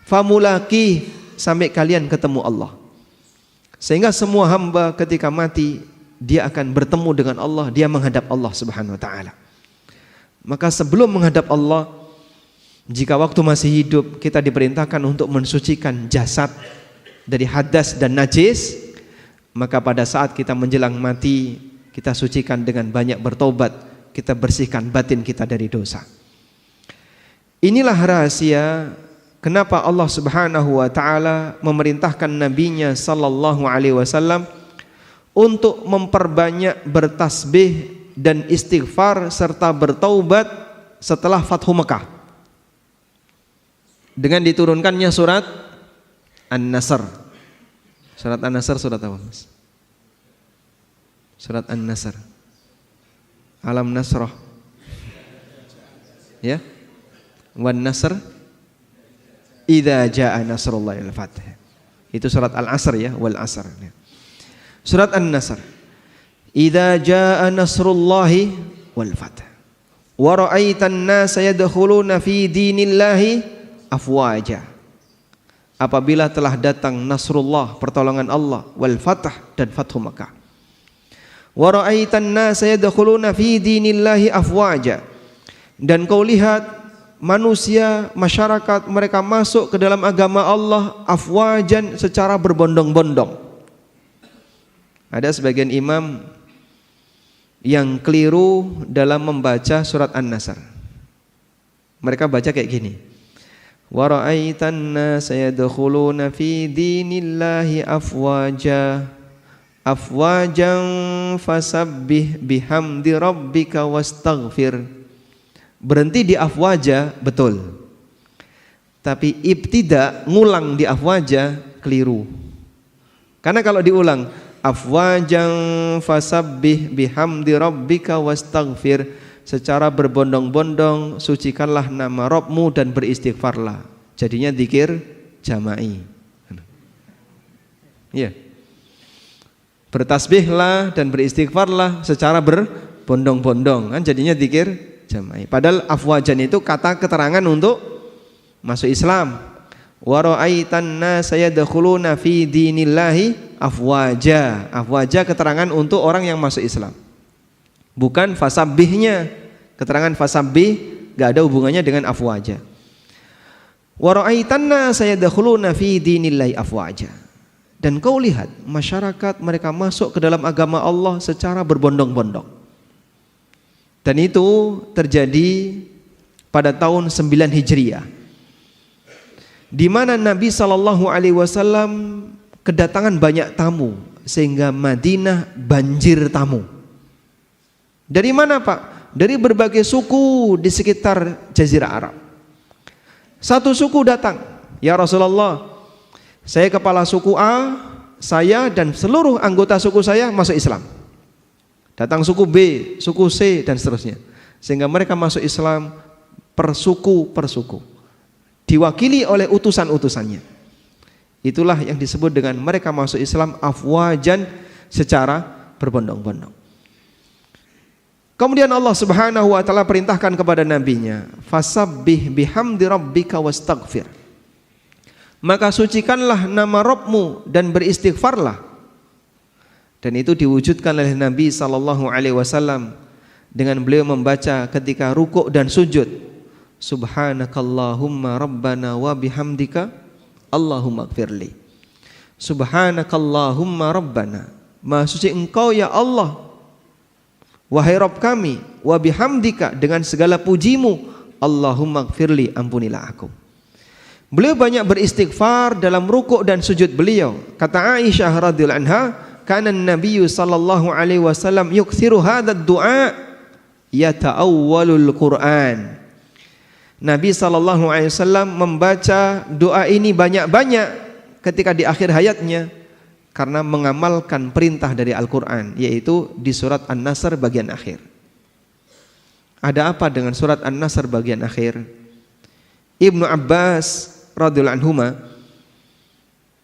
S1: famulaqi, sampai kalian ketemu Allah. Sehingga semua hamba ketika mati dia akan bertemu dengan Allah, dia menghadap Allah Subhanahu wa taala. Maka sebelum menghadap Allah, jika waktu masih hidup, kita diperintahkan untuk mensucikan jasad dari hadas dan najis. Maka pada saat kita menjelang mati, kita sucikan dengan banyak bertobat, kita bersihkan batin kita dari dosa. Inilah rahasia kenapa Allah Subhanahu wa taala memerintahkan nabinya sallallahu alaihi wasallam untuk memperbanyak bertasbih dan istighfar serta bertaubat setelah Fathu Mekah, dengan diturunkannya surat An-Nasr. Surat An-Nasr surat apa, Mas? Surat An-Nasr. Alam Nasrah. Ya. Wan Nasr idza jaa nasrullahi wal fath. Itu surat Al-Asr ya, wal Asr. Surat An-Nasr. Idza jaa nasrullahi wal fath. Wa ra'aitan nasa yadkhuluna fi dinillahi afwaja. Apabila telah datang nasrullah, pertolongan Allah, wal fath, dan Fathu Makkah. Wa ra'aitan nasa yadkhuluna fi dinillahi afwaja. Dan kau lihat manusia, masyarakat, mereka masuk ke dalam agama Allah afwajan, secara berbondong-bondong. Ada sebagian imam yang keliru dalam membaca surat An-Nasr. Mereka baca kayak gini. Wa ra'aitan nasa yadkhuluna fi dinillahi afwaja afwajan fasabbih bihamdi rabbika wastaghfir. Berhenti di afwaja betul, tapi ibtida ngulang di afwaja keliru. Karena kalau diulang afwajan fasabbih bihamdi rabbika wastaghfir, secara berbondong-bondong sucikanlah nama Rabbmu dan beristighfarlah, jadinya zikir jama'i. Ya. Bertasbihlah dan beristighfarlah secara berbondong-bondong, kan jadinya zikir jama'i. Padahal afwajan itu kata keterangan untuk masuk Islam. Wa ra'aitan nasa yadkhuluna fi dinillahi afwaja. Afwaja keterangan untuk orang yang masuk Islam, bukan fasabbihnya. Keterangan fasabbih gak ada hubungannya dengan afwaja. Wa ra'aitan nasa yadkhuluna fi dinillahi afwaja. Dan kau lihat masyarakat mereka masuk ke dalam agama Allah secara berbondong-bondong. Dan itu terjadi pada tahun 9 Hijriah, di mana Nabi SAW kedatangan banyak tamu, sehingga Madinah banjir tamu. Dari mana Pak? Dari berbagai suku di sekitar Jazirah Arab. Satu suku datang, ya Rasulullah, saya kepala suku A, saya dan seluruh anggota suku saya masuk Islam. Datang suku B, suku C dan seterusnya. Sehingga mereka masuk Islam per suku, diwakili oleh utusan-utusannya. Itulah yang disebut dengan mereka masuk Islam afwajan, secara berbondong-bondong. Kemudian Allah Subhanahu wa taala perintahkan kepada nabinya, fasabbih bihamdi rabbika wastaghfir. Maka sucikanlah nama Rabbmu dan beristighfarlah. Dan itu diwujudkan oleh Nabi SAW dengan beliau membaca ketika rukuk dan sujud, Subhanakallahumma rabbana wa bihamdika Allahumma gfirli. Subhanakallahumma rabbana, maha suci engkau ya Allah, wahai Rabb kami, wa bihamdika, dengan segala pujimu, Allahumma gfirli, ampunilah aku. Beliau banyak beristighfar dalam rukuk dan sujud beliau. Kata Aisyah radhiyallahu anha, kana an-nabiy sallallahu alaihi wasallam yukthiru hadzal du'a yata'awwalul Qur'an. Nabi sallallahu alaihi wasallam membaca doa ini banyak-banyak ketika di akhir hayatnya, karena mengamalkan perintah dari Al-Qur'an, yaitu di surat An-Nasr bagian akhir. Ada apa dengan surat An-Nasr bagian akhir? Ibnu Abbas radhiyallahu anhuma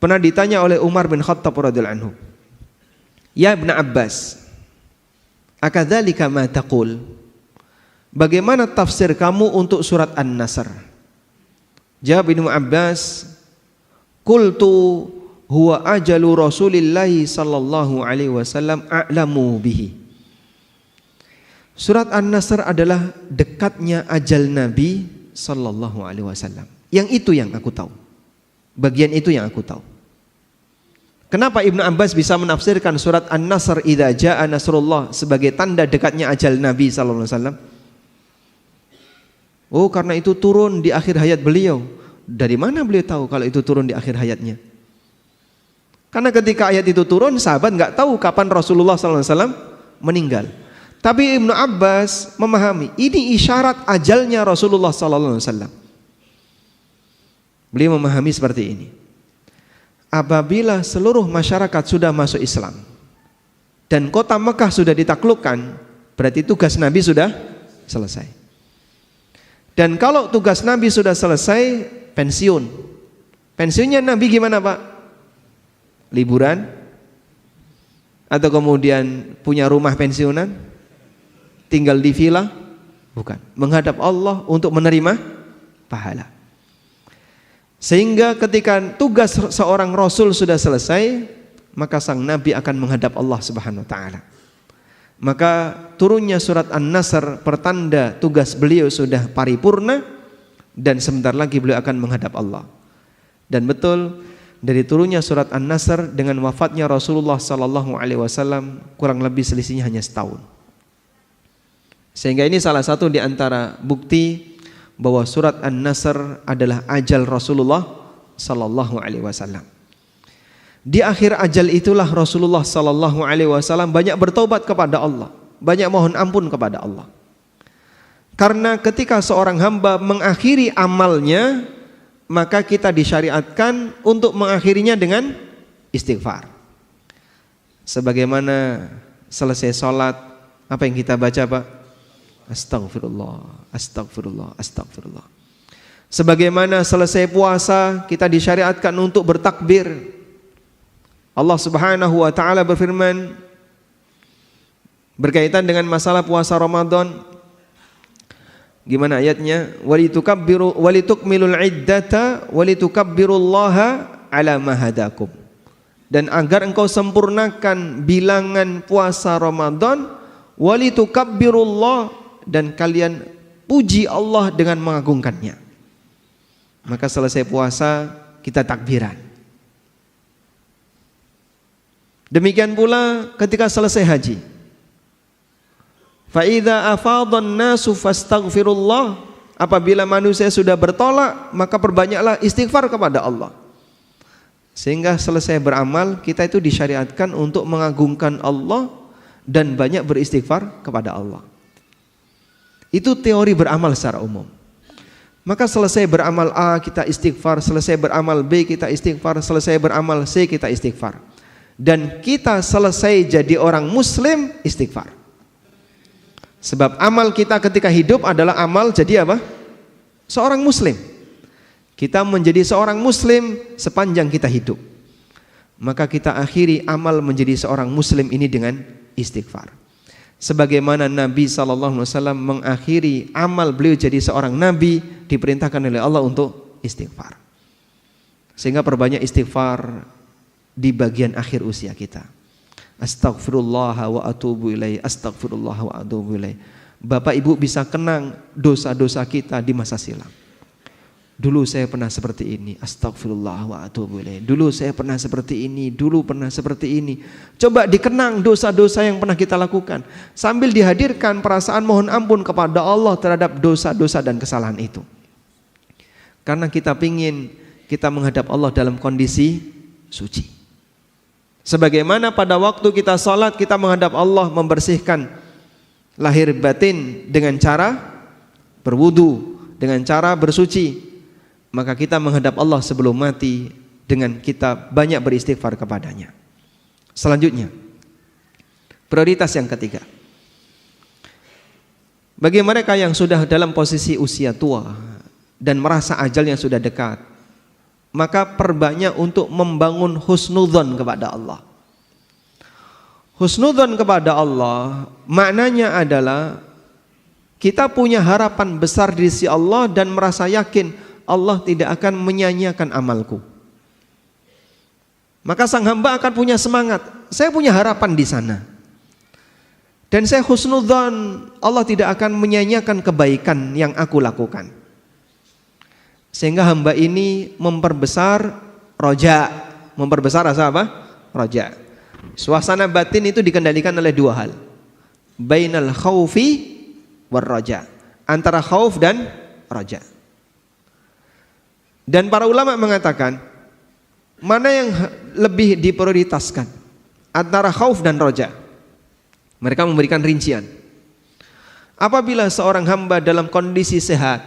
S1: pernah ditanya oleh Umar bin Khattab radhiyallahu anhu, ya Ibnu Abbas, akadzalika ma taqul, bagaimana tafsir kamu untuk surat An-Nasr? Jawab Ibnu Abbas, qultu huwa ajalu Rasulillahi sallallahu alaihi wasallam a'lamu bihi. Surat An-Nasr adalah dekatnya ajal Nabi sallallahu alaihi wasallam. Yang itu yang aku tahu. Bagian itu yang aku tahu. Kenapa Ibnu Abbas bisa menafsirkan surat An-Nasr idza jaa nasrullah sebagai tanda dekatnya ajal Nabi sallallahu alaihi wasallam? Oh, karena itu turun di akhir hayat beliau. Dari mana beliau tahu kalau itu turun di akhir hayatnya? Karena ketika ayat itu turun, sahabat nggak tahu kapan Rasulullah sallallahu alaihi wasallam meninggal. Tapi Ibnu Abbas memahami ini isyarat ajalnya Rasulullah sallallahu alaihi wasallam. Beliau memahami seperti ini. Apabila seluruh masyarakat sudah masuk Islam dan kota Mekah sudah ditaklukkan, berarti tugas Nabi sudah selesai. Dan kalau tugas Nabi sudah selesai, pensiun. Pensiunnya Nabi gimana Pak? Liburan? Atau kemudian punya rumah pensiunan? Tinggal di villa? Bukan. Menghadap Allah untuk menerima pahala. Sehingga ketika tugas seorang Rasul sudah selesai, maka sang Nabi akan menghadap Allah Subhanahu wa ta'ala. Maka turunnya surat An-Nasr pertanda tugas beliau sudah paripurna dan sebentar lagi beliau akan menghadap Allah. Dan betul, dari turunnya surat An-Nasr dengan wafatnya Rasulullah sallallahu alaihi wasallam kurang lebih selisihnya hanya setahun. Sehingga ini salah satu di antara bukti bahwa surat An-Nasr adalah ajal Rasulullah sallallahu alaihi wasallam. Di akhir ajal itulah Rasulullah sallallahu alaihi wasallam banyak bertobat kepada Allah, banyak mohon ampun kepada Allah. Karena ketika seorang hamba mengakhiri amalnya, maka kita disyariatkan untuk mengakhirinya dengan istighfar. Sebagaimana selesai sholat, apa yang kita baca, Pak? Astagfirullah, astagfirullah, astagfirullah. Sebagaimana selesai puasa, kita disyariatkan untuk bertakbir. Allah Subhanahu wa taala berfirman berkaitan dengan masalah puasa Ramadan. Gimana ayatnya? Walitukabbiru walitukmilul iddata walitukabbirullaha ala ma hadakum. Dan agar engkau sempurnakan bilangan puasa Ramadan, walitukabbirullah, dan kalian puji Allah dengan mengagungkannya. Maka selesai puasa kita takbiran. Demikian pula ketika selesai haji. Fa idza afadhan nasu fastaghfirullah, apabila manusia sudah bertolak, maka perbanyaklah istighfar kepada Allah. Sehingga selesai beramal, kita itu disyariatkan untuk mengagungkan Allah dan banyak beristighfar kepada Allah. Itu teori beramal secara umum. Maka selesai beramal A kita istighfar, selesai beramal B kita istighfar, selesai beramal C kita istighfar. Dan kita selesai jadi orang muslim istighfar. Sebab amal kita ketika hidup adalah amal jadi apa? Seorang muslim. Kita menjadi seorang muslim sepanjang kita hidup. Maka kita akhiri amal menjadi seorang muslim ini dengan istighfar. Sebagaimana Nabi SAW mengakhiri amal beliau jadi seorang nabi, diperintahkan oleh Allah untuk istighfar. Sehingga perbanyak istighfar di bagian akhir usia kita. Astaghfirullah wa atubu ilaih, astaghfirullah wa atubu ilaih. Bapak Ibu bisa kenang dosa-dosa kita di masa silam. Dulu saya pernah seperti ini, astaghfirullah wa atubu ilaih. Dulu saya pernah seperti ini, dulu pernah seperti ini. Coba dikenang dosa-dosa yang pernah kita lakukan, sambil dihadirkan perasaan mohon ampun kepada Allah terhadap dosa-dosa dan kesalahan itu. Karena kita ingin kita menghadap Allah dalam kondisi suci. Sebagaimana pada waktu kita salat, kita menghadap Allah membersihkan lahir batin dengan cara berwudu, dengan cara bersuci. Maka kita menghadap Allah sebelum mati dengan kita banyak beristighfar kepadanya. Selanjutnya, prioritas yang ketiga. Bagi mereka yang sudah dalam posisi usia tua dan merasa ajalnya sudah dekat, maka perbanyak untuk membangun husnudzon kepada Allah. Husnudzon kepada Allah maknanya adalah kita punya harapan besar di sisi Allah dan merasa yakin Allah tidak akan menyia-nyiakan amalku. Maka sang hamba akan punya semangat, saya punya harapan di sana. Dan saya husnudzon Allah tidak akan menyia-nyiakan kebaikan yang aku lakukan. Sehingga hamba ini memperbesar roja. Memperbesar rasa apa? Roja. Suasana batin itu dikendalikan oleh dua hal. Bainal khaufi war roja. Antara khauf dan roja. Dan para ulama mengatakan, mana yang lebih diprioritaskan antara khauf dan roja? Mereka memberikan rincian. Apabila seorang hamba dalam kondisi sehat,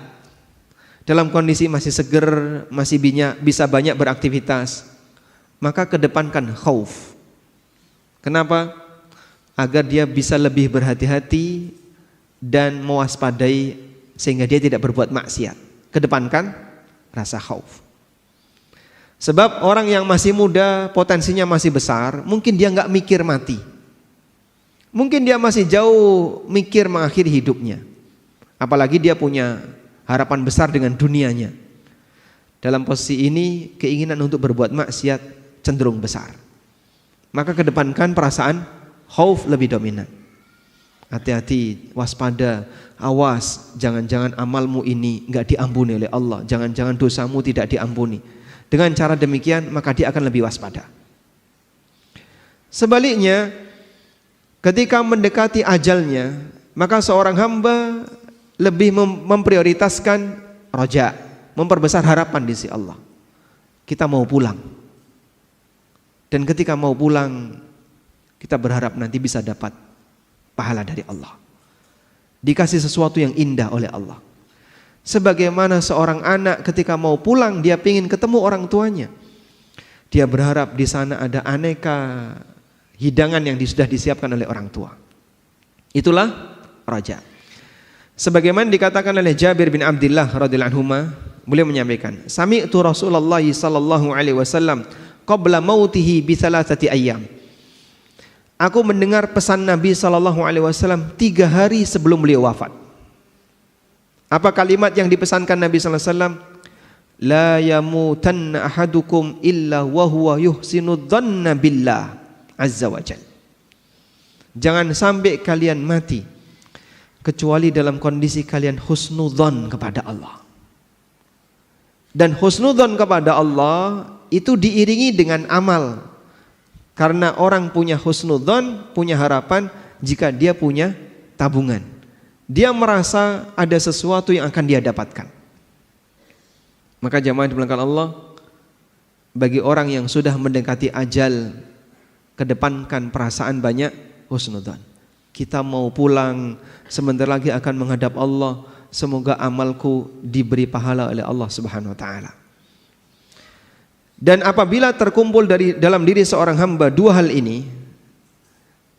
S1: dalam kondisi masih seger, masih bisa banyak beraktivitas, maka kedepankan khauf. Kenapa? Agar dia bisa lebih berhati-hati dan mewaspadai sehingga dia tidak berbuat maksiat. Kedepankan rasa khauf. Sebab orang yang masih muda potensinya masih besar, mungkin dia nggak mikir mati. Mungkin dia masih jauh mikir mengakhiri hidupnya. Apalagi dia punya harapan besar dengan dunianya. Dalam posisi ini keinginan untuk berbuat maksiat cenderung besar. Maka kedepankan perasaan khauf lebih dominan. Hati-hati, waspada, awas, jangan-jangan amalmu ini enggak diampuni oleh Allah, jangan-jangan dosamu tidak diampuni. Dengan cara demikian maka dia akan lebih waspada. Sebaliknya, ketika mendekati ajalnya, maka seorang hamba lebih memprioritaskan roja, memperbesar harapan di sisi Allah. Kita mau pulang. Dan ketika mau pulang, kita berharap nanti bisa dapat pahala dari Allah. Dikasih sesuatu yang indah oleh Allah. Sebagaimana seorang anak ketika mau pulang, dia ingin ketemu orang tuanya. Dia berharap di sana ada aneka hidangan yang sudah disiapkan oleh orang tua. Itulah raja. Sebagaimana dikatakan oleh Jabir bin Abdullah radhiyallahu anhu, beliau menyampaikan, sami'tu Rasulullah sallallahu alaihi wasallam qabla mautihi bi thalathati ayyam. Aku mendengar pesan Nabi sallallahu alaihi wasallam 3 hari sebelum beliau wafat. Apa kalimat yang dipesankan Nabi sallallahu alaihi wasallam? La yamutanna ahadukum illa wa huwa yuhsinu dhanna billah azza wa jalla. Jangan sampai kalian mati kecuali dalam kondisi kalian husnudzon kepada Allah. Dan husnudzon kepada Allah itu diiringi dengan amal. Karena orang punya husnudzon, punya harapan jika dia punya tabungan. Dia merasa ada sesuatu yang akan dia dapatkan. Maka jamaah dimuliakan Allah, bagi orang yang sudah mendekati ajal, kedepankan perasaan banyak husnudzon. Kita mau pulang, sebentar lagi akan menghadap Allah. Semoga amalku diberi pahala oleh Allah Subhanahu wa taala. Dan apabila terkumpul dalam diri seorang hamba 2 hal ini,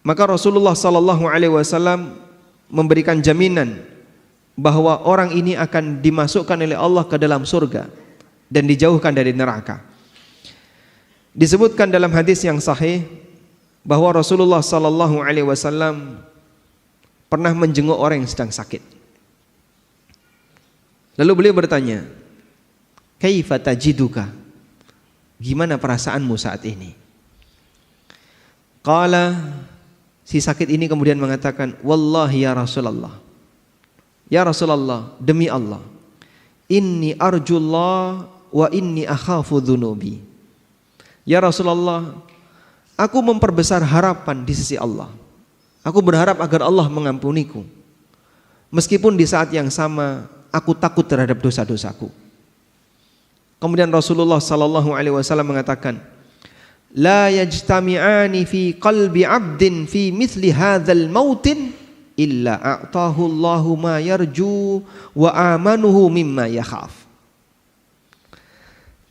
S1: maka Rasulullah sallallahu alaihi wasallam memberikan jaminan bahwa orang ini akan dimasukkan oleh Allah ke dalam surga dan dijauhkan dari neraka. Disebutkan dalam hadis yang sahih bahwa Rasulullah sallallahu alaihi wasallam pernah menjenguk orang yang sedang sakit. Lalu beliau bertanya, "Kaifa tajiduka?" Gimana perasaanmu saat ini? Qala, si sakit ini kemudian mengatakan, "Wallahi ya Rasulullah. Ya Rasulullah, demi Allah, inni arjullah wa inni akhafu dzunubi." Ya Rasulullah, aku memperbesar harapan di sisi Allah. Aku berharap agar Allah mengampuniku. Meskipun di saat yang sama aku takut terhadap dosa-dosaku. Kemudian Rasulullah sallallahu alaihi wasallam mengatakan, "La yajtami'ani fi qalbi 'abdin fi mithli hadzal mautin illa a'tahu Allahu ma yarju wa amanuhu mimma yakhaf."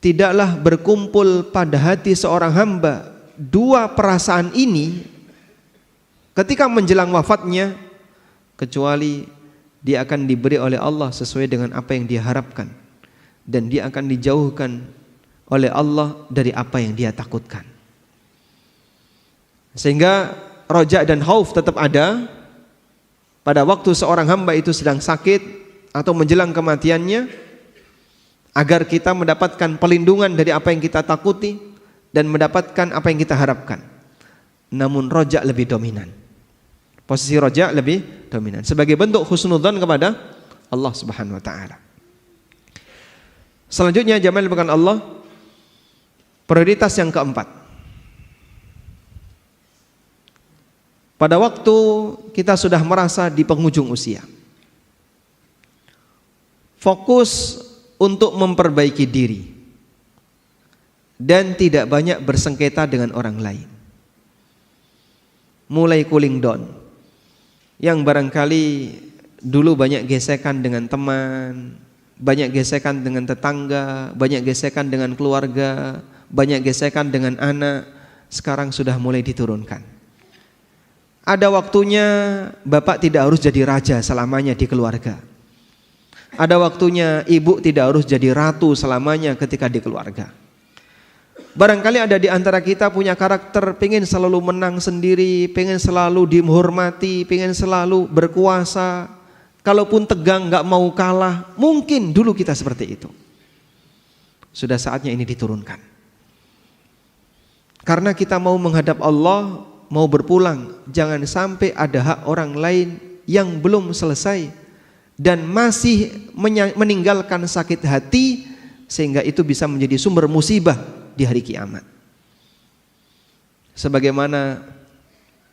S1: Tidaklah berkumpul pada hati seorang hamba 2 perasaan ini ketika menjelang wafatnya, kecuali dia akan diberi oleh Allah sesuai dengan apa yang dia harapkan, dan dia akan dijauhkan oleh Allah dari apa yang dia takutkan. Sehingga roja dan khauf tetap ada pada waktu seorang hamba itu sedang sakit atau menjelang kematiannya, agar kita mendapatkan perlindungan dari apa yang kita takuti dan mendapatkan apa yang kita harapkan. Namun roja lebih dominan. Posisi roja lebih dominan sebagai bentuk husnudzon kepada Allah Subhanahu wa taala. Selanjutnya jamaah bukan Allah, prioritas yang keempat. Pada waktu kita sudah merasa di penghujung usia, fokus untuk memperbaiki diri dan tidak banyak bersengketa dengan orang lain. Mulai cooling down. Yang barangkali dulu banyak gesekan dengan teman, banyak gesekan dengan tetangga, banyak gesekan dengan keluarga, banyak gesekan dengan anak, sekarang sudah mulai diturunkan. Ada waktunya bapak tidak harus jadi raja selamanya di keluarga. Ada waktunya ibu tidak harus jadi ratu selamanya ketika di keluarga. Barangkali ada di antara kita punya karakter pengen selalu menang sendiri, pengen selalu dihormati, pengen selalu berkuasa. Kalaupun tegang gak mau kalah, mungkin dulu kita seperti itu. Sudah saatnya ini diturunkan. Karena kita mau menghadap Allah, mau berpulang, jangan sampai ada hak orang lain yang belum selesai dan masih meninggalkan sakit hati, sehingga itu bisa menjadi sumber musibah di hari kiamat. Sebagaimana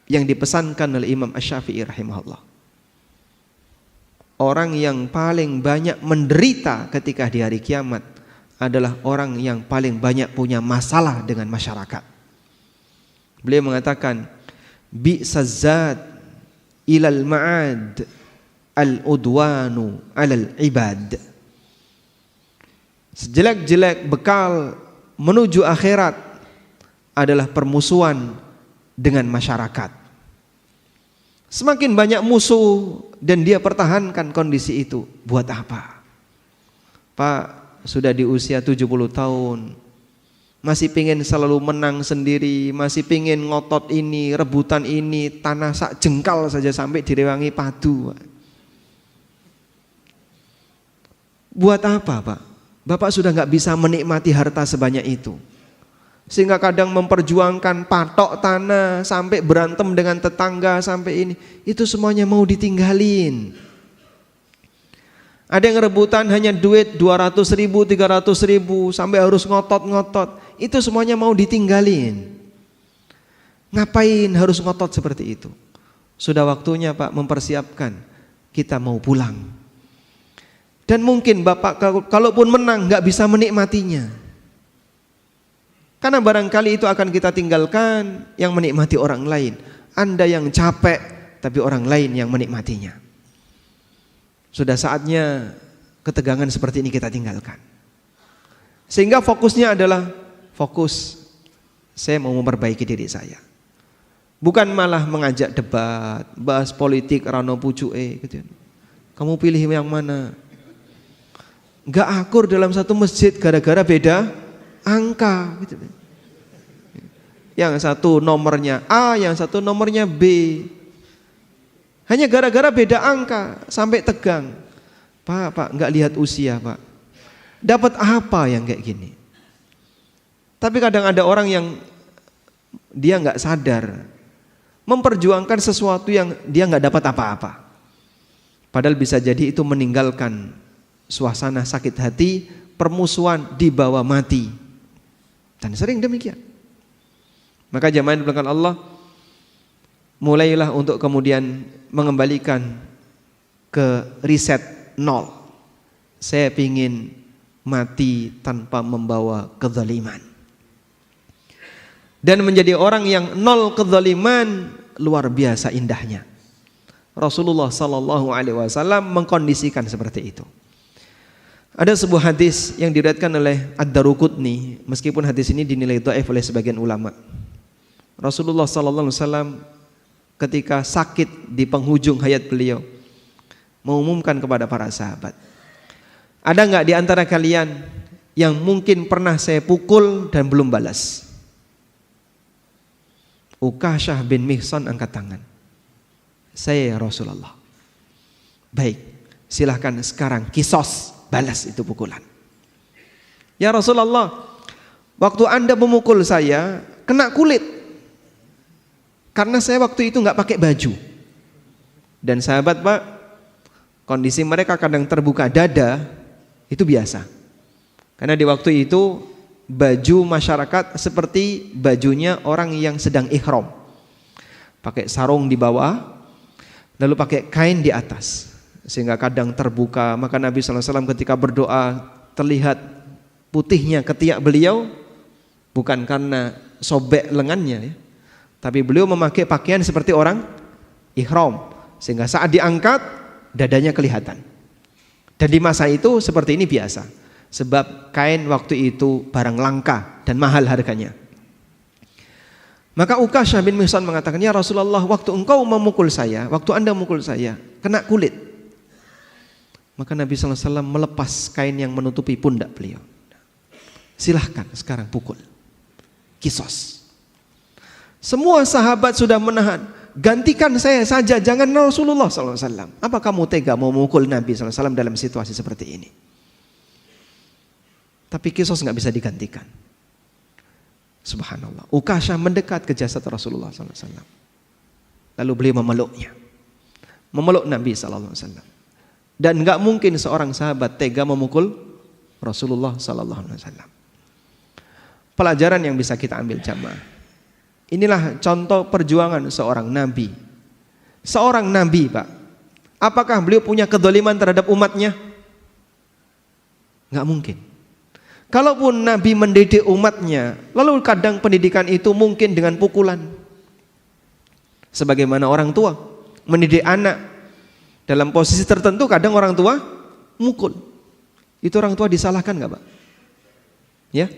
S1: yang dipesankan oleh Imam Asy-Syafi'i rahimahullah, orang yang paling banyak menderita ketika di hari kiamat adalah orang yang paling banyak punya masalah dengan masyarakat. Beliau mengatakan, bi'sazad ilal ma'ad al-udwanu alal ibad. Sejelek-jelek bekal menuju akhirat adalah permusuhan dengan masyarakat. Semakin banyak musuh dan dia pertahankan kondisi itu, buat apa? Pak, sudah di usia 70 tahun, masih pingin selalu menang sendiri, masih pingin ngotot ini, rebutan ini, tanah sak jengkal saja sampai direwangi padu. Buat apa, Pak? Bapak sudah gak bisa menikmati harta sebanyak itu, sehingga kadang memperjuangkan patok tanah, sampai berantem dengan tetangga, sampai ini, itu semuanya mau ditinggalin. Ada yang rebutan hanya duit 200 ribu, 300 ribu, sampai harus ngotot-ngotot. Itu semuanya mau ditinggalin. Ngapain harus ngotot seperti itu? Sudah waktunya Pak mempersiapkan, kita mau pulang. Dan mungkin Bapak kalaupun menang gak bisa menikmatinya, karena barangkali itu akan kita tinggalkan, yang menikmati orang lain. Anda yang capek, tapi orang lain yang menikmatinya. Sudah saatnya ketegangan seperti ini kita tinggalkan. Sehingga fokusnya adalah fokus, saya mau memperbaiki diri saya. Bukan malah mengajak debat, bahas politik rano pucuke gitu. Kamu pilih yang mana? Gak akur dalam satu masjid gara-gara beda angka gitu. Yang satu nomornya A, yang satu nomornya B. Hanya gara-gara beda angka sampai tegang. Pak, enggak lihat usia, Pak. Dapat apa yang kayak gini? Tapi kadang ada orang yang dia enggak sadar, memperjuangkan sesuatu yang dia enggak dapat apa-apa. Padahal bisa jadi itu meninggalkan suasana sakit hati, permusuhan dibawa mati. Dan sering demikian. Maka jamaah yang dimuliakan Allah, mulailah untuk kemudian mengembalikan ke riset nol. Saya ingin mati tanpa membawa kezaliman. Dan menjadi orang yang nol kezaliman luar biasa indahnya. Rasulullah sallallahu alaihi wasallam mengkondisikan seperti itu. Ada sebuah hadis yang diriwayatkan oleh Ad-Daruqutni, meskipun hadis ini dinilai dhaif oleh sebagian ulama. Rasulullah sallallahu alaihi wasallam ketika sakit di penghujung hayat beliau mengumumkan kepada para sahabat, ada enggak di antara kalian yang mungkin pernah saya pukul dan belum balas? Ukasyah bin Mihsan angkat tangan. Saya ya Rasulullah. Baik, silahkan sekarang kisos, balas itu pukulan. Ya Rasulullah, waktu Anda memukul saya kena kulit, karena saya waktu itu nggak pakai baju. Dan sahabat Pak, kondisi mereka kadang terbuka dada, itu biasa. Karena di waktu itu baju masyarakat seperti bajunya orang yang sedang ihram. Pakai sarung di bawah, lalu pakai kain di atas, sehingga kadang terbuka. Maka Nabi SAW ketika berdoa terlihat putihnya ketiak beliau, bukan karena sobek lengannya ya, tapi beliau memakai pakaian seperti orang ihram, sehingga saat diangkat dadanya kelihatan. Dan di masa itu seperti ini biasa, sebab kain waktu itu barang langka dan mahal harganya. Maka Ukasyah bin Mihsan mengatakan, ya Rasulullah, waktu engkau memukul saya, waktu Anda memukul saya, kena kulit. Maka Nabi SAW melepas kain yang menutupi pundak beliau. Silahkan sekarang pukul, kisos. Semua sahabat sudah menahan, gantikan saya saja, jangan Rasulullah SAW. Apa kamu tega mau memukul Nabi SAW dalam situasi seperti ini? Tapi kisos gak bisa digantikan. Subhanallah. Ukasha mendekat ke jasad Rasulullah SAW. Lalu beliau memeluknya. Memeluk Nabi SAW. Dan enggak mungkin seorang sahabat tega memukul Rasulullah SAW. Pelajaran yang bisa kita ambil jamaah. Inilah contoh perjuangan seorang Nabi. Seorang Nabi, Pak. Apakah beliau punya kedzaliman terhadap umatnya? Enggak mungkin. Kalaupun Nabi mendidik umatnya, lalu kadang pendidikan itu mungkin dengan pukulan. Sebagaimana orang tua mendidik anak dalam posisi tertentu, kadang orang tua mukul. Itu orang tua disalahkan nggak, Pak? Ya?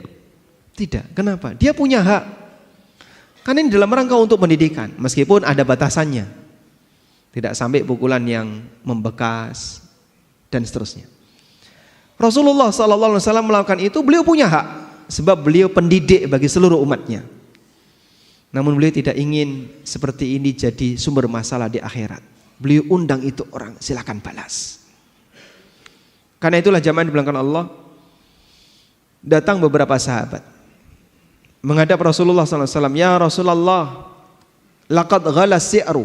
S1: Tidak. Kenapa? Dia punya hak. Kan ini dalam rangka untuk pendidikan, meskipun ada batasannya. Tidak sampai pukulan yang membekas dan seterusnya. Rasulullah SAW melakukan itu, beliau punya hak sebab beliau pendidik bagi seluruh umatnya. Namun beliau tidak ingin seperti ini jadi sumber masalah di akhirat. Beliau undang itu orang, silakan balas. Karena itulah jamaah dibilangkan Allah, datang beberapa sahabat menghadap Rasulullah SAW. Ya Rasulullah, laqad ghala si'ru.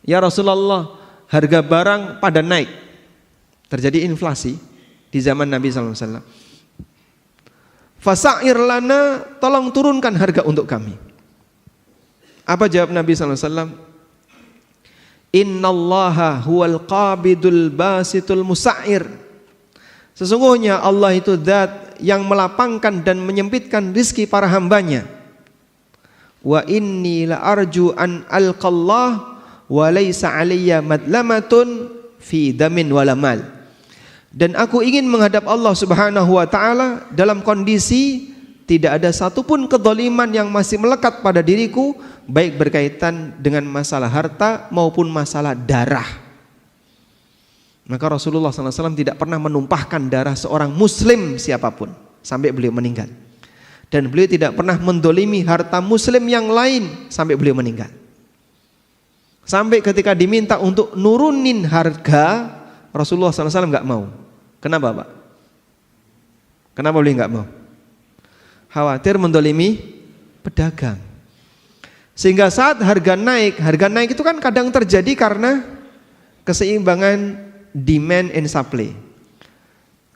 S1: Ya Rasulullah, harga barang pada naik. Terjadi inflasi di zaman Nabi SAW. Fasa'ir lana, tolong turunkan harga untuk kami. Apa jawab Nabi SAW? Innallaha huwal qabidul basitul musa'ir. Sesungguhnya Allah itu zat yang melapangkan dan menyempitkan rizki para hambanya. Wa inni la arju an alqallah wa laysa alayya madlamatun fi damin wala mal. Dan aku ingin menghadap Allah Subhanahu wa ta'ala dalam kondisi tidak ada satupun kedzaliman yang masih melekat pada diriku, baik berkaitan dengan masalah harta maupun masalah darah. Maka Rasulullah SAW tidak pernah menumpahkan darah seorang muslim siapapun sampai beliau meninggal. Dan beliau tidak pernah mendolimi harta muslim yang lain sampai beliau meninggal. Sampai ketika diminta untuk nurunin harga, Rasulullah SAW nggak mau. Kenapa, Pak? Kenapa beliau nggak mau? Khawatir mendolimi pedagang. Sehingga saat harga naik itu kan kadang terjadi karena keseimbangan demand and supply.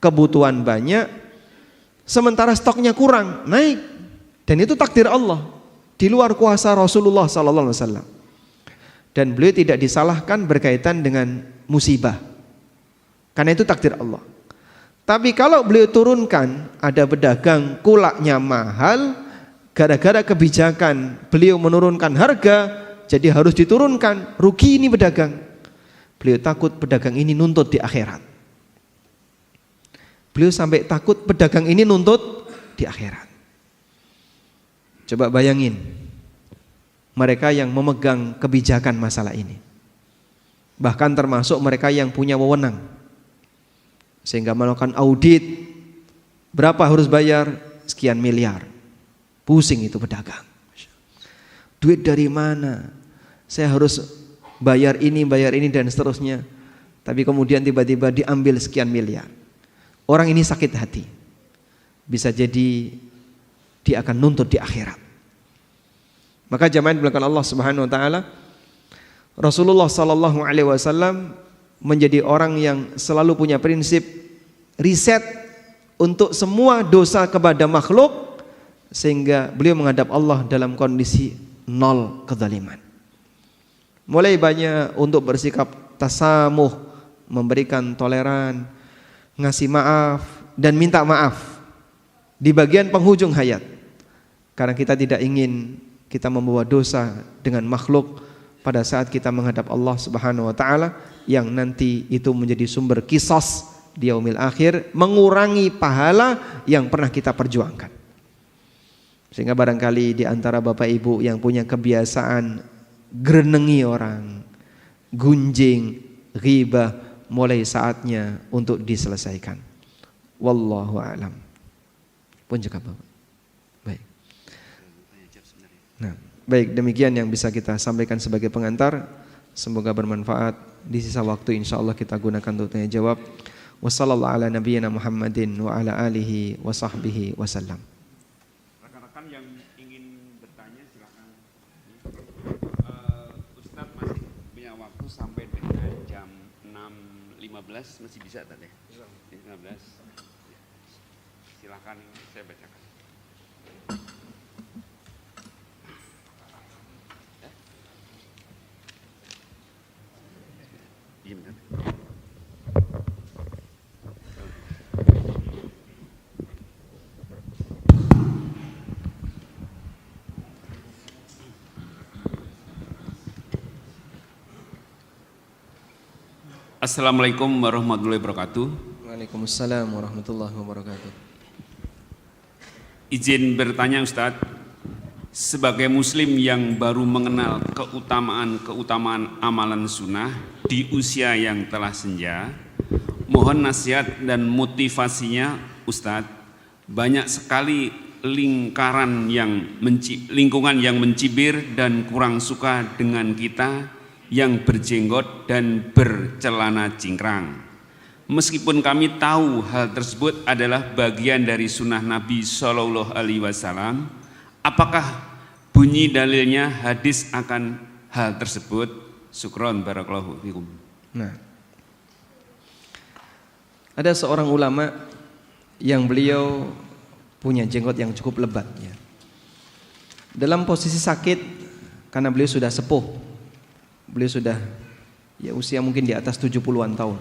S1: Kebutuhan banyak, sementara stoknya kurang, naik. Dan itu takdir Allah, di luar kuasa Rasulullah SAW. Dan beliau tidak disalahkan berkaitan dengan musibah, karena itu takdir Allah. Tapi kalau beliau turunkan, ada pedagang kulaknya mahal, gara-gara kebijakan beliau menurunkan harga, jadi harus diturunkan, rugi ini pedagang. Beliau takut pedagang ini nuntut di akhirat. Beliau sampai takut pedagang ini nuntut di akhirat. Coba bayangin, mereka yang memegang kebijakan masalah ini, bahkan termasuk mereka yang punya wewenang, sehingga melakukan audit, berapa harus bayar? Sekian miliar. Pusing itu pedagang. Duit dari mana? Saya harus bayar ini dan seterusnya. Tapi kemudian tiba-tiba diambil sekian miliar. Orang ini sakit hati. Bisa jadi dia akan nuntut di akhirat. Maka jamaah dibilangkan Allah Subhanahu wa taala, Rasulullah sallallahu alaihi wasallam menjadi orang yang selalu punya prinsip riset untuk semua dosa kepada makhluk, sehingga beliau menghadap Allah dalam kondisi nol kezaliman. Mulai banyak untuk bersikap tasamuh, memberikan toleran, ngasih maaf dan minta maaf di bagian penghujung hayat. Karena kita tidak ingin kita membawa dosa dengan makhluk pada saat kita menghadap Allah Subhanahu wa taala, yang nanti itu menjadi sumber qisas di yaumil akhir, mengurangi pahala yang pernah kita perjuangkan. Sehingga barangkali di antara Bapak Ibu yang punya kebiasaan grenengi orang, gunjing, ghibah, mulai saatnya untuk diselesaikan. Wallahu a'lam. Pun juga Bapak. Baik. Nah, baik, demikian yang bisa kita sampaikan sebagai pengantar. Semoga bermanfaat. Di sisa waktu insyaallah kita gunakan untuk tanya jawab. Wassallallahu ala nabiyyina Muhammadin wa ala alihi wa sahbihi wasallam. Rekan-rekan yang ingin
S2: sampai dengan jam 6.15 masih bisa tadi? 15. Silakan saya bacakan. Assalamualaikum warahmatullahi wabarakatuh.
S1: Waalaikumsalam warahmatullahi wabarakatuh.
S2: Izin bertanya Ustadz, sebagai muslim yang baru mengenal keutamaan amalan sunnah di usia yang telah senja, mohon nasihat dan motivasinya Ustadz. Banyak sekali lingkungan yang mencibir dan kurang suka dengan kita yang berjenggot dan bercelana cingkrang. Meskipun kami tahu hal tersebut adalah bagian dari sunnah Nabi Shallallahu Alaihi Wasallam, apakah bunyi dalilnya hadis akan hal tersebut? Syukron barakallahu fikum.
S1: Nah, ada seorang ulama yang beliau punya jenggot yang cukup lebat ya. Dalam posisi sakit karena beliau sudah sepuh. Beliau sudah ya usia mungkin di atas 70-an tahun.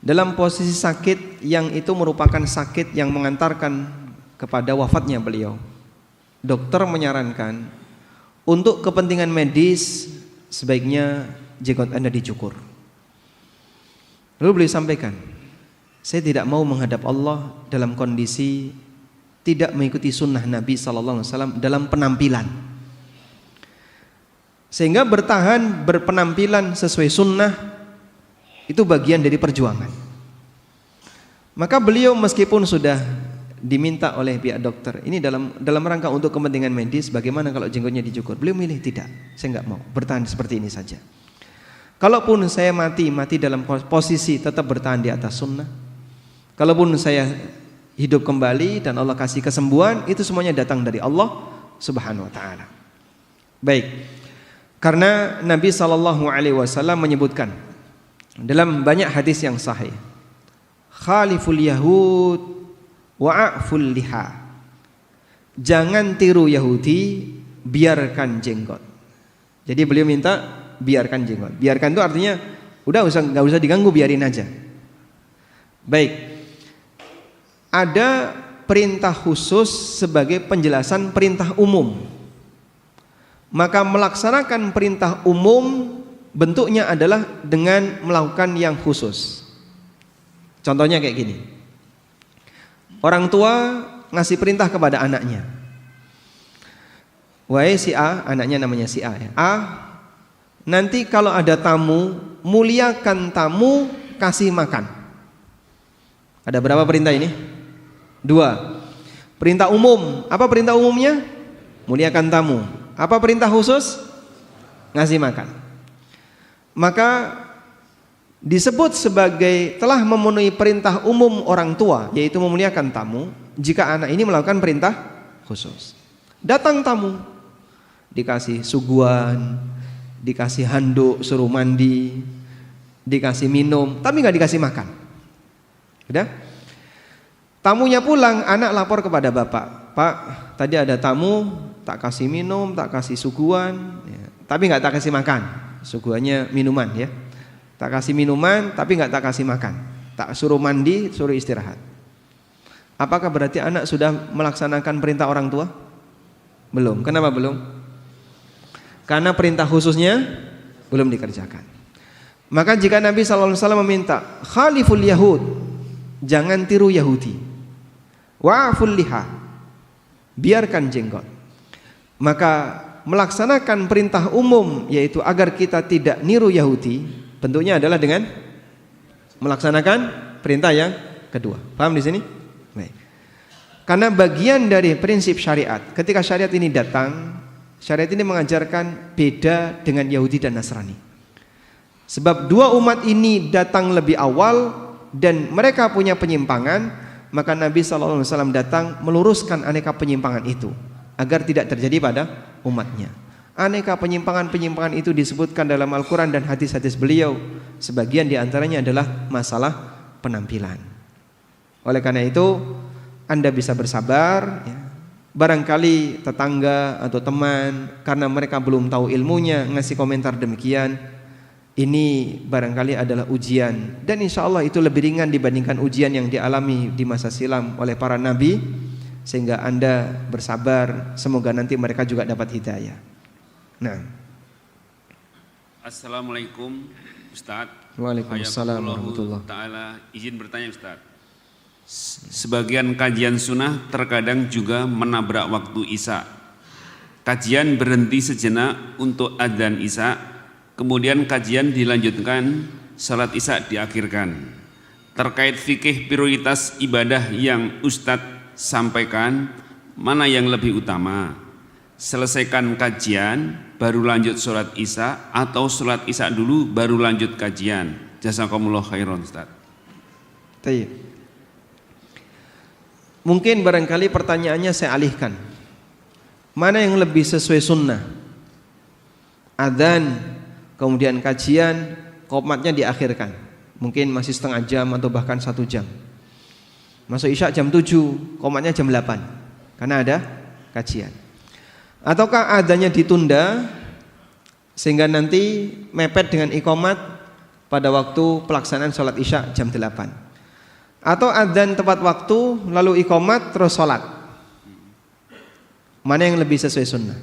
S1: Dalam posisi sakit yang itu merupakan sakit yang mengantarkan kepada wafatnya beliau. Dokter menyarankan untuk kepentingan medis sebaiknya jenggot Anda dicukur. Lalu beliau sampaikan, saya tidak mau menghadap Allah dalam kondisi tidak mengikuti sunnah Nabi SAW dalam penampilan. Sehingga bertahan berpenampilan sesuai sunnah itu bagian dari perjuangan. Maka beliau meskipun sudah diminta oleh pihak dokter, ini dalam rangka untuk kepentingan medis, bagaimana kalau jenggotnya dicukur? Beliau milih tidak, saya nggak mau, bertahan seperti ini saja. Kalaupun saya mati dalam posisi tetap bertahan di atas sunnah. Kalaupun saya hidup kembali dan Allah kasih kesembuhan, itu semuanya datang dari Allah Subhanahu Wa Taala. Baik. Karena Nabi SAW menyebutkan dalam banyak hadis yang sahih, khaliful yahud wa'aful liha. Jangan tiru Yahudi, biarkan jenggot. Jadi beliau minta biarkan jenggot. Biarkan itu artinya udah nggak usah diganggu, biarin aja. Baik. Ada perintah khusus sebagai penjelasan perintah umum. Maka melaksanakan perintah umum bentuknya adalah dengan melakukan yang khusus. Contohnya kayak gini. Orang tua ngasih perintah kepada anaknya. Wahai si A, anaknya namanya si A ya. A, nanti kalau ada tamu, muliakan tamu, kasih makan. Ada berapa perintah ini? 2. Perintah umum. Apa perintah umumnya? Muliakan tamu. Apa perintah khusus? Ngasih makan. Maka disebut sebagai telah memenuhi perintah umum orang tua, yaitu memuliakan tamu, jika anak ini melakukan perintah khusus. Datang tamu, dikasih suguhan, dikasih handuk suruh mandi, dikasih minum, tapi nggak dikasih makan. Udah? Tamunya pulang, anak lapor kepada bapak, Pak, tadi ada tamu, tak kasih minum, tak kasih suguhan, ya, tapi nggak tak kasih makan. Suguhannya minuman ya. Tak kasih minuman, tapi nggak tak kasih makan. Tak suruh mandi, suruh istirahat. Apakah berarti anak sudah melaksanakan perintah orang tua? Belum. Kenapa belum? Karena perintah khususnya belum dikerjakan. Maka jika Nabi SAW meminta khaliful yahud, jangan tiru Yahudi, wa'ful liha, biarkan jenggot, maka melaksanakan perintah umum, yaitu agar kita tidak niru Yahudi, bentuknya adalah dengan melaksanakan perintah yang kedua. Paham di sini? Baik. Karena bagian dari prinsip syariat, ketika syariat ini datang, syariat ini mengajarkan beda dengan Yahudi dan Nasrani. Sebab dua umat ini datang lebih awal dan mereka punya penyimpangan, maka Nabi SAW datang meluruskan aneka penyimpangan itu agar tidak terjadi pada umatnya. Aneka penyimpangan-penyimpangan itu disebutkan dalam Al-Quran dan hadis-hadis beliau. Sebagian diantaranya adalah masalah penampilan. Oleh karena itu Anda bisa bersabar ya. Barangkali tetangga atau teman karena mereka belum tahu ilmunya ngasih komentar demikian, ini barangkali adalah ujian, dan insya Allah itu lebih ringan dibandingkan ujian yang dialami di masa silam oleh para nabi, sehingga Anda bersabar, semoga nanti mereka juga dapat hidayah. Nah.
S2: Assalamualaikum Ustaz.
S1: Waalaikumsalam warahmatullahi
S2: taala. Izin bertanya Ustaz. Sebagian kajian sunnah terkadang juga menabrak waktu Isya. Kajian berhenti sejenak untuk adzan Isya, kemudian kajian dilanjutkan, salat Isya diakhirkan. Terkait fikih prioritas ibadah yang Ustadz sampaikan, mana yang lebih utama? Selesaikan kajian baru lanjut salat Isya atau salat Isya dulu baru lanjut kajian? Jazakumullah khairan Ustaz.
S1: Baik. Mungkin barangkali pertanyaannya saya alihkan. Mana yang lebih sesuai sunnah? Adzan, kemudian kajian, qomatnya diakhirkan. Mungkin masih setengah jam atau bahkan 1 jam. Masuk Isya jam 7, qomatnya jam 8. Karena ada kajian. Ataukah adzannya ditunda sehingga nanti mepet dengan iqamat pada waktu pelaksanaan sholat Isya jam 8. Atau adzan tepat waktu lalu iqamat terus sholat. Mana yang lebih sesuai sunnah?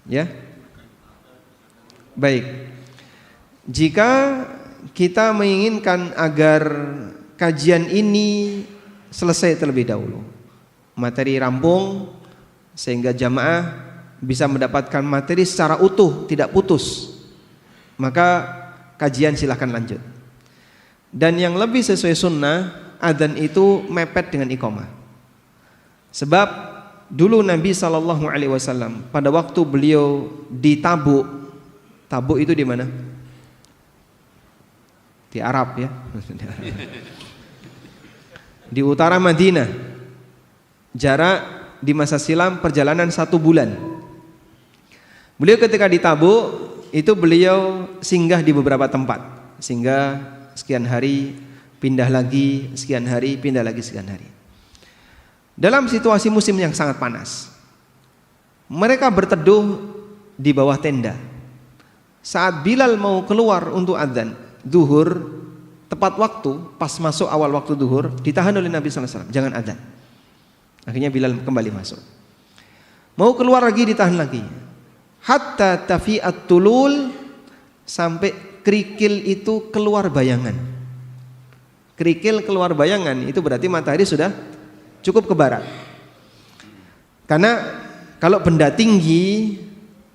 S1: Ya. Baik. Jika kita menginginkan agar kajian ini selesai terlebih dahulu, materi rampung sehingga jamaah bisa mendapatkan materi secara utuh, tidak putus, maka kajian silahkan lanjut. Dan yang lebih sesuai sunnah, adzan itu mepet dengan iqamah. Sebab dulu Nabi SAW pada waktu beliau di Tabuk, Tabuk itu di mana? Di Arab ya. Di utara Madinah. Jarak di masa silam perjalanan 1 bulan. Beliau ketika di Tabuk itu beliau singgah di beberapa tempat, singgah sekian hari, pindah lagi, sekian hari, pindah lagi, sekian hari. Dalam situasi musim yang sangat panas, mereka berteduh di bawah tenda. Saat Bilal mau keluar untuk adzan duhur, tepat waktu, pas masuk awal waktu duhur, ditahan oleh Nabi SAW, jangan adzan. Akhirnya Bilal kembali masuk. Mau keluar lagi, ditahan lagi. Hatta tafi'at tulul, sampai kerikil itu keluar bayangan. Kerikil keluar bayangan itu berarti matahari sudah cukup ke barat. Karena kalau benda tinggi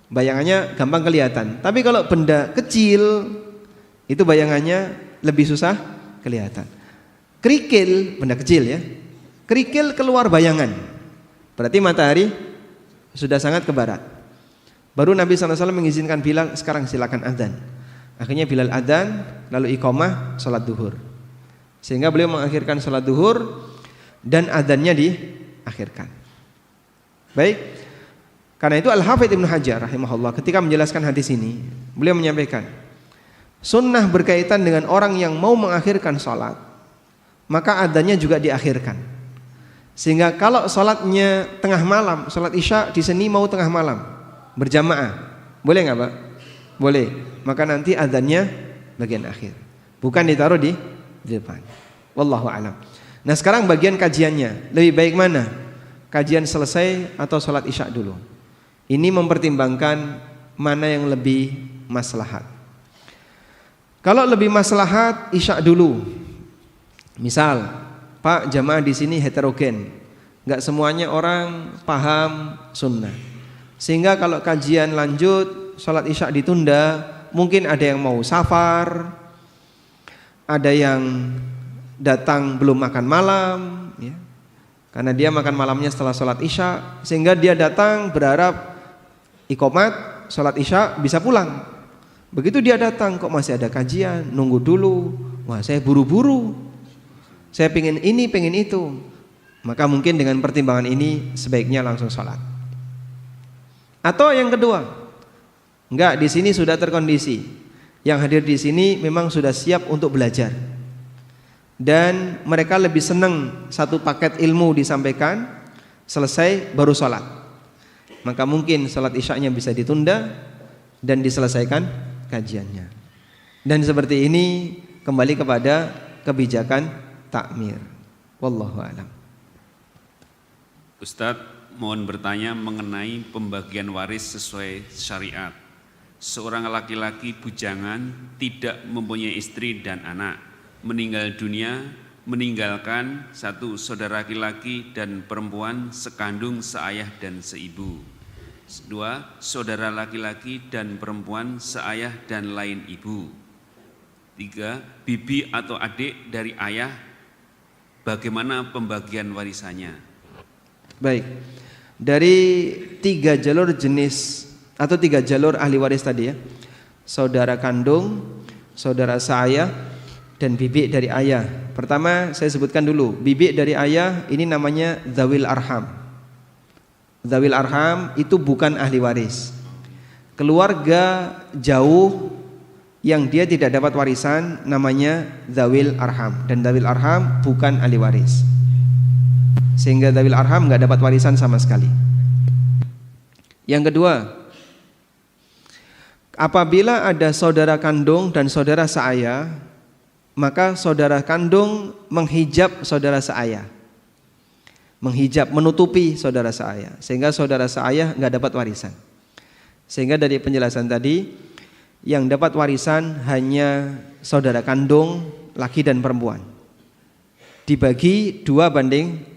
S1: bayangannya gampang kelihatan, tapi kalau benda kecil itu bayangannya lebih susah kelihatan. Kerikil, benda kecil ya, kerikil keluar bayangan, berarti matahari sudah sangat ke barat. Baru Nabi SAW mengizinkan Bilal, sekarang silakan adzan. Akhirnya Bilal adzan, lalu iqamah salat duhur. Sehingga beliau mengakhirkan salat duhur dan adzannya diakhirkan. Baik. Karena itu Al-Hafidz Ibnu Hajar rahimahullah ketika menjelaskan hadis ini, beliau menyampaikan, sunnah berkaitan dengan orang yang mau mengakhirkan salat, maka adzannya juga diakhirkan. Sehingga kalau salatnya tengah malam, salat Isya di sini mau tengah malam, berjamaah, boleh nggak Pak? Boleh. Maka nanti adzannya bagian akhir, bukan ditaruh di depan. Wallahu a'lam. Nah sekarang bagian kajiannya, lebih baik mana? Kajian selesai atau salat Isya dulu? Ini mempertimbangkan mana yang lebih maslahat. Kalau lebih maslahat, Isya dulu. Misal, Pak, jamaah di sini heterogen, nggak semuanya orang paham sunnah. Sehingga kalau kajian lanjut, salat Isya ditunda. Mungkin ada yang mau safar, ada yang datang belum makan malam ya. Karena dia makan malamnya setelah sholat Isya, sehingga dia datang berharap iqamat sholat Isya bisa pulang. Begitu dia datang kok masih ada kajian, nunggu dulu. Wah saya buru-buru, saya pengen ini pengen itu. Maka mungkin dengan pertimbangan ini sebaiknya langsung sholat. Atau yang kedua, enggak, di sini sudah terkondisi. Yang hadir di sini memang sudah siap untuk belajar. Dan mereka lebih senang satu paket ilmu disampaikan, selesai baru sholat. Maka mungkin sholat isya'nya bisa ditunda dan diselesaikan kajiannya. Dan seperti ini kembali kepada kebijakan takmir. Wallahu a'lam.
S2: Ustadz, mohon bertanya mengenai pembagian waris sesuai syariat. Seorang laki-laki bujangan tidak mempunyai istri dan anak, meninggal dunia, meninggalkan satu saudara laki-laki dan perempuan sekandung, seayah dan seibu. Dua, saudara laki-laki dan perempuan seayah dan lain ibu. Tiga, bibi atau adik dari ayah, bagaimana pembagian warisannya?
S1: Baik, dari 3 jalur jenis atau 3 jalur ahli waris tadi ya, saudara kandung, saudara seayah, dan bibi dari ayah. Pertama saya sebutkan dulu, bibi dari ayah ini namanya dzawil arham. Dzawil arham itu bukan ahli waris. Keluarga jauh yang dia tidak dapat warisan namanya dzawil arham, dan dzawil arham bukan ahli waris. Sehingga dzawil arham enggak dapat warisan sama sekali. Yang kedua, apabila ada saudara kandung dan saudara seayah, maka saudara kandung menghijab saudara seayah, menghijab, menutupi saudara seayah, sehingga saudara seayah enggak dapat warisan. Sehingga dari penjelasan tadi, yang dapat warisan hanya saudara kandung laki dan perempuan, dibagi 2:1.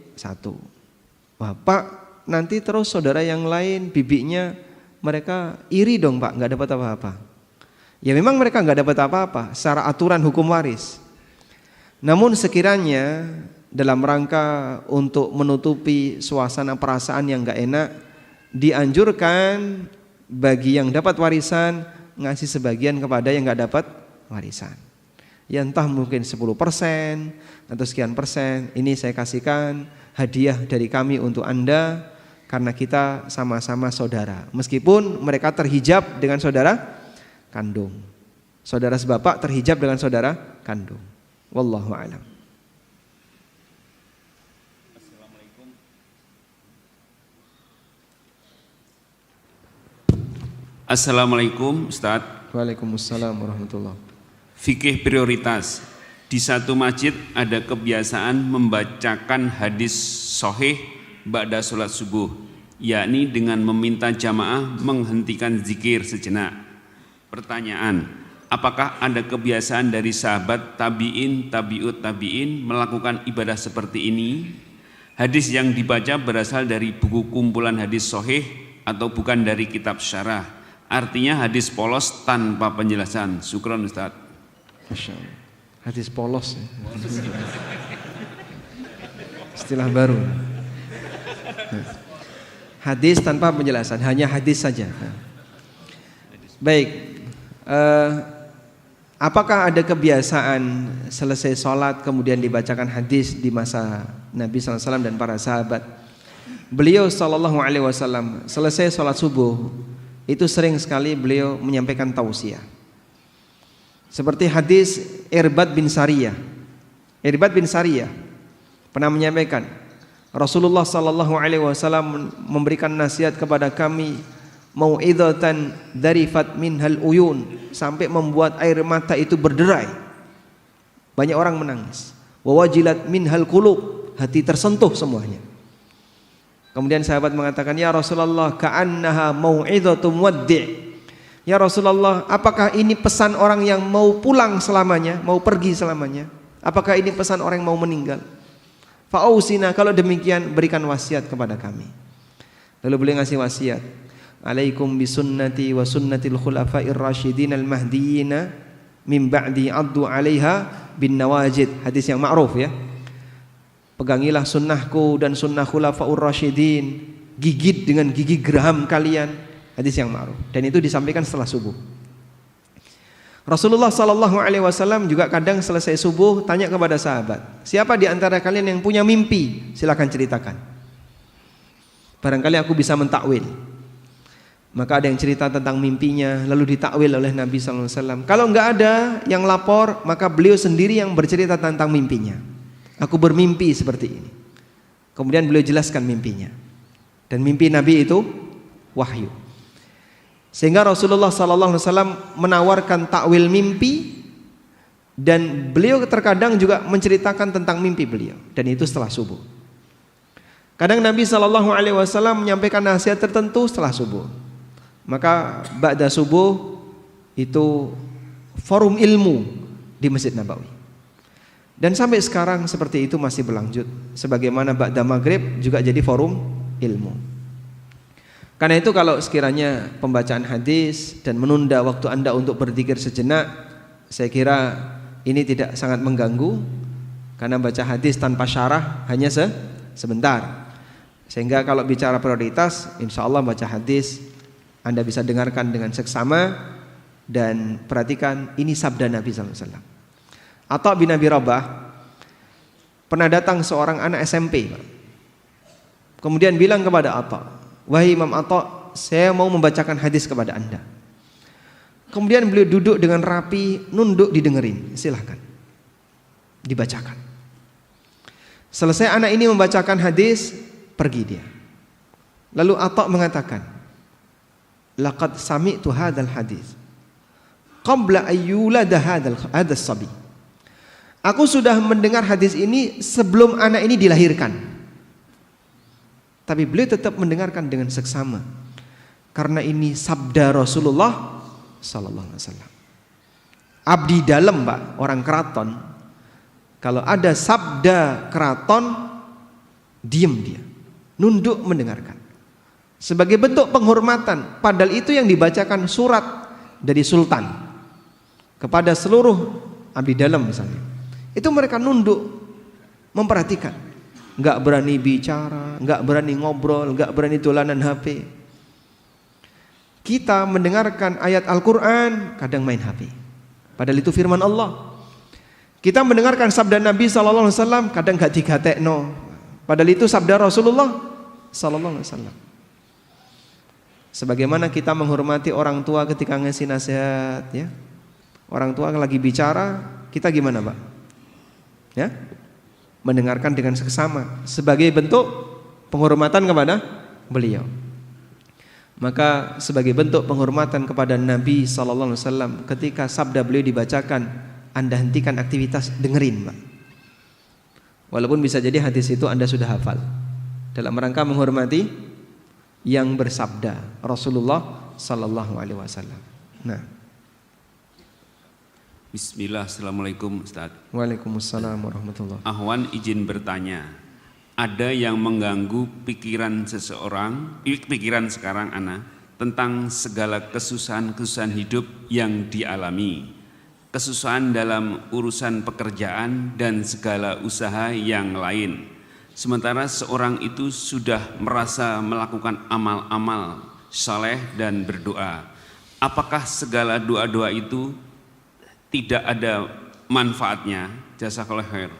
S1: Wah Pak, nanti terus saudara yang lain, bibinya, mereka iri dong Pak, enggak dapat apa-apa. Ya memang mereka enggak dapat apa-apa secara aturan hukum waris. Namun sekiranya dalam rangka untuk menutupi suasana perasaan yang enggak enak, dianjurkan bagi yang dapat warisan ngasih sebagian kepada yang enggak dapat warisan. Ya entah mungkin 10% atau sekian persen, ini saya kasihkan hadiah dari kami untuk Anda karena kita sama-sama saudara. Meskipun mereka terhijab dengan saudara kandung, saudara sebapak terhijab dengan saudara kandung. Wallahu a'lam.
S2: Assalamualaikum Ustaz.
S1: Waalaikumsalam warahmatullahi.
S2: Fikih prioritas. Di satu masjid ada kebiasaan membacakan hadis sahih ba'da sholat subuh, yakni dengan meminta jamaah menghentikan zikir sejenak. Pertanyaan, apakah ada kebiasaan dari sahabat tabi'in, tabi'ut tabi'in melakukan ibadah seperti ini? Hadis yang dibaca berasal dari buku kumpulan hadis sahih atau bukan dari kitab syarah? Artinya hadis polos tanpa penjelasan. Syukran Ustaz.
S1: Masya Allah. Hadis polos ya. Istilah baru. Hadis tanpa penjelasan, hanya hadis saja. Baik, apakah ada kebiasaan selesai sholat kemudian dibacakan hadis di masa Nabi SAW dan para sahabat? Beliau SAW selesai sholat subuh itu sering sekali beliau menyampaikan tausiah. Seperti hadis Irbad bin Sariyah. Irbad bin Sariyah pernah menyampaikan, Rasulullah SAW memberikan nasihat kepada kami, mau'idhatan darifat minhal uyun, sampai membuat air mata itu berderai. Banyak orang menangis. Wa wajilat minhal qulub, hati tersentuh semuanya. Kemudian sahabat mengatakan, ya Rasulullah, ka'annaha mau'idhatum waddi'. Ya Rasulullah, apakah ini pesan orang yang mau pulang selamanya, mau pergi selamanya? Apakah ini pesan orang yang mau meninggal? Fa'ausina, kalau demikian berikan wasiat kepada kami. Lalu beliau ngasih wasiat, alaikum bisunnati wa sunnatil khulafa'ir rasyidin al-mahdiyina min ba'di addu 'alaiha bin nawajid. Hadis yang ma'ruf ya. Pegangilah sunnahku dan sunnah khulafa'ur rasyidin, gigit dengan gigi geraham kalian. Hadis yang ma'ruf, dan itu disampaikan setelah subuh. Rasulullah SAW juga kadang selesai subuh tanya kepada sahabat, siapa di antara kalian yang punya mimpi? Silakan ceritakan. Barangkali aku bisa mentakwil. Maka ada yang cerita tentang mimpinya, lalu ditakwil oleh Nabi SAW. Kalau enggak ada yang lapor, maka beliau sendiri yang bercerita tentang mimpinya. Aku bermimpi seperti ini. Kemudian beliau jelaskan mimpinya. Dan mimpi Nabi itu wahyu. Sehingga Rasulullah SAW menawarkan takwil mimpi, dan beliau terkadang juga menceritakan tentang mimpi beliau. Dan itu setelah subuh. Kadang Nabi SAW menyampaikan nasihat tertentu setelah subuh. Maka ba'da subuh itu forum ilmu di Masjid Nabawi. Dan sampai sekarang seperti itu masih berlanjut. Sebagaimana ba'da maghrib juga jadi forum ilmu. Karena itu kalau sekiranya pembacaan hadis dan menunda waktu Anda untuk berzikir sejenak, saya kira ini tidak sangat mengganggu. Karena baca hadis tanpa syarah hanya sebentar. Sehingga kalau bicara prioritas, insya Allah baca hadis Anda bisa dengarkan dengan seksama dan perhatikan ini sabda Nabi SAW. Atha bin Abi Rabah pernah datang seorang anak SMP, kemudian bilang kepada Atha, wahai Imam Atha, saya mau membacakan hadis kepada Anda. Kemudian beliau duduk dengan rapi, nunduk didengerin, silahkan dibacakan. Selesai anak ini membacakan hadis, pergi dia. Lalu Atha mengatakan, laqad sami'tu hadzal hadis qabla ayyulada hadzal sabi. Aku sudah mendengar hadis ini sebelum anak ini dilahirkan. Tapi beliau tetap mendengarkan dengan seksama karena ini sabda Rasulullah sallallahu alaihi wasallam. Abdi dalam, Pak, orang keraton, kalau ada sabda keraton diam dia, nunduk mendengarkan. Sebagai bentuk penghormatan, padahal itu yang dibacakan surat dari sultan kepada seluruh abdi dalam misalnya. Itu mereka nunduk memperhatikan. Enggak berani bicara, enggak berani ngobrol, enggak berani dolanan HP. Kita mendengarkan ayat Al-Qur'an kadang main HP. Padahal itu firman Allah. Kita mendengarkan sabda Nabi sallallahu alaihi wasallam kadang gak digatekno. Padahal itu sabda Rasulullah sallallahu alaihi wasallam. Sebagaimana kita menghormati orang tua ketika ngasih nasihat, ya. Orang tua lagi bicara, kita gimana, Pak? Ya? Mendengarkan dengan seksama sebagai bentuk penghormatan kepada beliau. Maka sebagai bentuk penghormatan kepada Nabi sallallahu alaihi wasallam, ketika sabda beliau dibacakan, Anda hentikan aktivitas, dengerin, Pak. Walaupun bisa jadi hadis itu Anda sudah hafal. Dalam rangka menghormati yang bersabda Rasulullah sallallahu alaihi wasallam. Nah.
S2: Bismillah, assalamualaikum Ustaz.
S1: Waalaikumsalam warahmatullahi.
S2: Ahwan izin bertanya. Ada yang mengganggu pikiran seseorang, pikiran sekarang ana, tentang segala kesusahan-kesusahan hidup yang dialami. Kesusahan dalam urusan pekerjaan dan segala usaha yang lain. Sementara seorang itu sudah merasa melakukan amal-amal saleh dan berdoa. Apakah segala doa-doa itu tidak ada manfaatnya? Jazakallahu khair.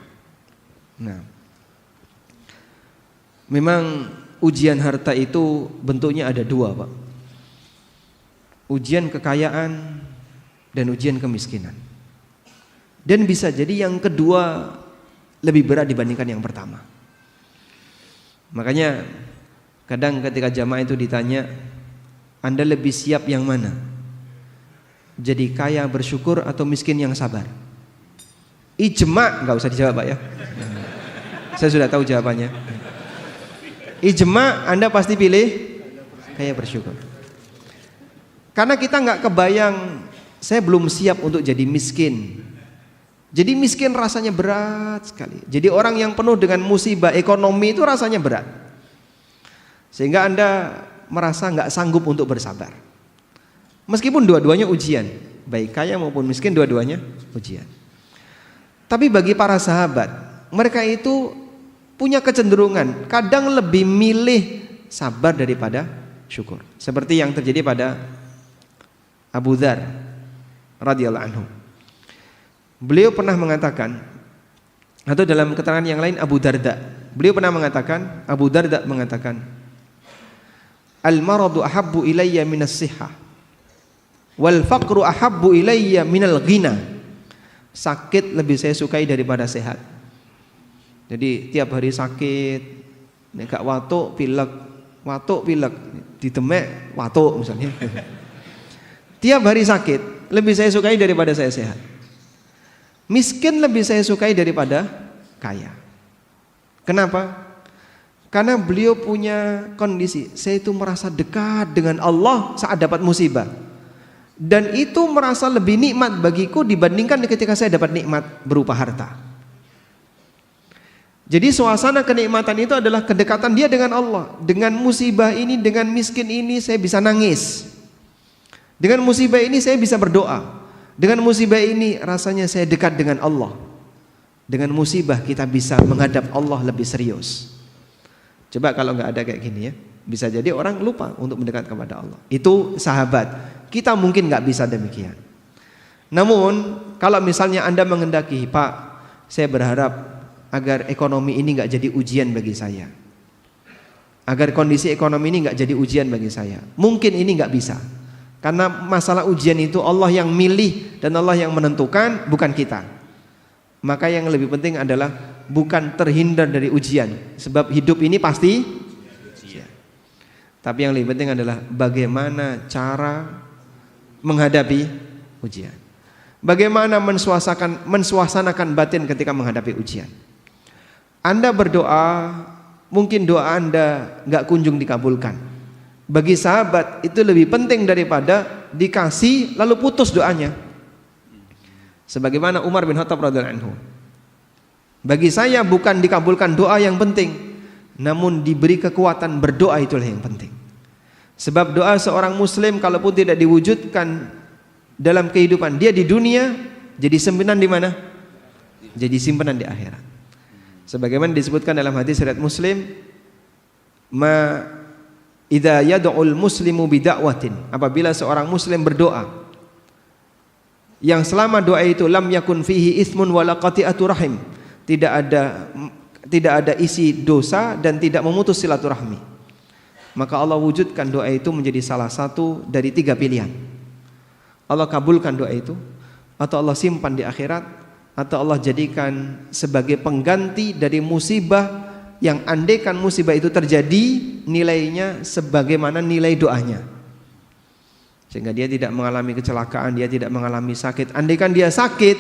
S1: Nah, memang ujian harta itu bentuknya ada dua, Pak. Ujian kekayaan dan ujian kemiskinan. Dan bisa jadi yang kedua lebih berat dibandingkan yang pertama. Makanya kadang ketika jamaah itu ditanya, Anda lebih siap yang mana? Jadi kaya bersyukur atau miskin yang sabar? Ijma, nggak usah dijawab, Pak, ya. Saya sudah tahu jawabannya. Ijma, Anda pasti pilih kaya bersyukur. Karena kita nggak kebayang, saya belum siap untuk jadi miskin. Jadi miskin rasanya berat sekali. Jadi orang yang penuh dengan musibah ekonomi itu rasanya berat. Sehingga Anda merasa nggak sanggup untuk bersabar. Meskipun dua-duanya ujian, baik kaya maupun miskin dua-duanya ujian. Tapi bagi para sahabat, mereka itu punya kecenderungan kadang lebih milih sabar daripada syukur. Seperti yang terjadi pada Abu Dzar radhiyallahu anhu. Beliau pernah mengatakan, atau dalam keterangan yang lain Abu Darda, beliau pernah mengatakan, Abu Darda mengatakan, al-maradu ahabbu ilayya minas sihhah wal faqru ahabbu ilayya minal ghina. Sakit lebih saya sukai daripada sehat. Jadi tiap hari sakit, nek gak watuk pilek, ditemek watuk misalnya. Tiap hari sakit lebih saya sukai daripada saya sehat. Miskin lebih saya sukai daripada kaya. Kenapa? Karena beliau punya kondisi, saya itu merasa dekat dengan Allah saat dapat musibah. Dan itu merasa lebih nikmat bagiku dibandingkan ketika saya dapat nikmat berupa harta. Jadi suasana kenikmatan itu adalah kedekatan dia dengan Allah. Dengan musibah ini, dengan miskin ini saya bisa nangis. Dengan musibah ini saya bisa berdoa. Dengan musibah ini rasanya saya dekat dengan Allah. Dengan musibah kita bisa menghadap Allah lebih serius. Coba kalau nggak ada kayak gini ya, bisa jadi orang lupa untuk mendekat kepada Allah. Itu sahabat. Kita mungkin nggak bisa demikian. Namun kalau misalnya Anda menghendaki, Pak, saya berharap agar ekonomi ini nggak jadi ujian bagi saya, agar kondisi ekonomi ini nggak jadi ujian bagi saya. Mungkin ini nggak bisa, karena masalah ujian itu Allah yang milih dan Allah yang menentukan, bukan kita. Maka yang lebih penting adalah bukan terhindar dari ujian, sebab hidup ini pasti ujian. Tapi yang lebih penting adalah bagaimana cara menghadapi ujian. Bagaimana mensuasanakan batin ketika menghadapi ujian. Anda berdoa, mungkin doa Anda gak kunjung dikabulkan. Bagi sahabat itu lebih penting daripada dikasih lalu putus doanya. Sebagaimana Umar bin Khattab radhiyallahu anhu. Bagi saya bukan dikabulkan doa yang penting, namun diberi kekuatan berdoa itulah yang penting. Sebab doa seorang muslim kalaupun tidak diwujudkan dalam kehidupan dia di dunia, jadi simpenan di mana? Jadi simpenan di akhirat. Sebagaimana disebutkan dalam hadis riwayat Muslim, ma idza yad'ul muslimu bida'watin, apabila seorang muslim berdoa yang selama doa itu lam yakun fihi itsmun wala qati'atu rahim, tidak ada isi dosa dan tidak memutus silaturahmi, maka Allah wujudkan doa itu menjadi salah satu dari 3 pilihan. Allah kabulkan doa itu, atau Allah simpan di akhirat, atau Allah jadikan sebagai pengganti dari musibah yang andaikan musibah itu terjadi nilainya sebagaimana nilai doanya, sehingga dia tidak mengalami kecelakaan, dia tidak mengalami sakit. Andaikan dia sakit,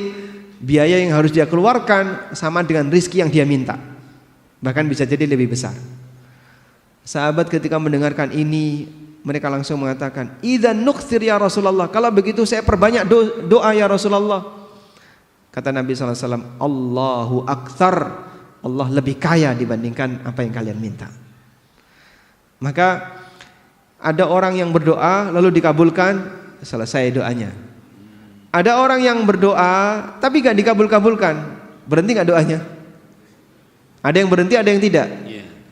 S1: biaya yang harus dia keluarkan sama dengan rizki yang dia minta, bahkan bisa jadi lebih besar. Sahabat ketika mendengarkan ini, mereka langsung mengatakan, "Idzan nukthir ya Rasulullah." Kalau begitu saya perbanyak doa ya Rasulullah. Kata Nabi SAW, Allahu aktsar. Allah lebih kaya dibandingkan apa yang kalian minta. Maka ada orang yang berdoa lalu dikabulkan, selesai doanya. Ada orang yang berdoa tapi gak dikabul-kabulkan, berhenti gak doanya? Ada yang berhenti, ada yang tidak.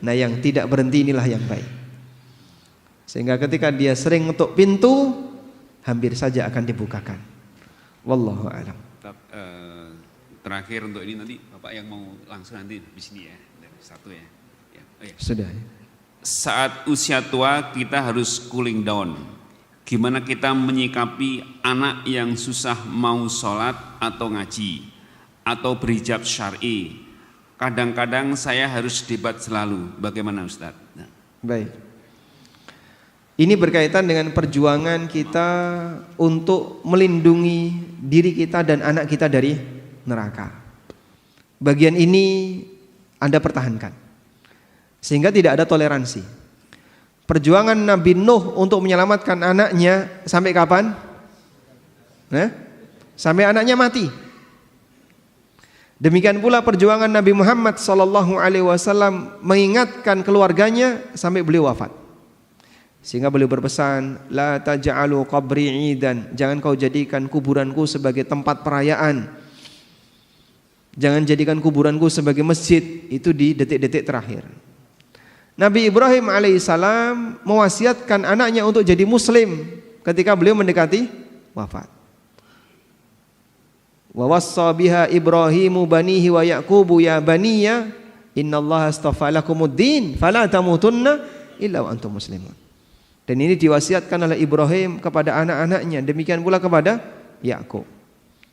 S1: Nah yang tidak berhenti inilah yang baik. Sehingga ketika dia sering ngetuk pintu, hampir saja akan dibukakan. Wallahu a'lam.
S2: Terakhir untuk ini nanti Bapak yang mau langsung nanti di sini ya. Satu ya. Oh ya.
S1: Sudah.
S2: Saat usia tua kita harus cooling down. Gimana kita menyikapi anak yang susah mau sholat atau ngaji atau berhijab syar'i? Kadang-kadang saya harus debat selalu. Bagaimana Ustaz? Nah.
S1: Baik. Ini berkaitan dengan perjuangan kita untuk melindungi diri kita dan anak kita dari neraka. Bagian ini Anda pertahankan, sehingga tidak ada toleransi. Perjuangan Nabi Nuh untuk menyelamatkan anaknya sampai kapan? Sampai anaknya mati. Demikian pula perjuangan Nabi Muhammad SAW mengingatkan keluarganya sampai beliau wafat. Sehingga beliau berpesan, la taj'alu qabri 'idan, jangan kau jadikan kuburanku sebagai tempat perayaan. Jangan jadikan kuburanku sebagai masjid. Itu di detik-detik terakhir. Nabi Ibrahim alaihissalam mewasiatkan anaknya untuk jadi muslim ketika beliau mendekati wafat. Wa wassa biha Ibrahimu banihi wa Yaqubu ya baniya innallaha astafa lakumuddin fala tamutunna illa wa antum muslimun. Dan ini diwasiatkan oleh Ibrahim kepada anak-anaknya, demikian pula kepada Yakub.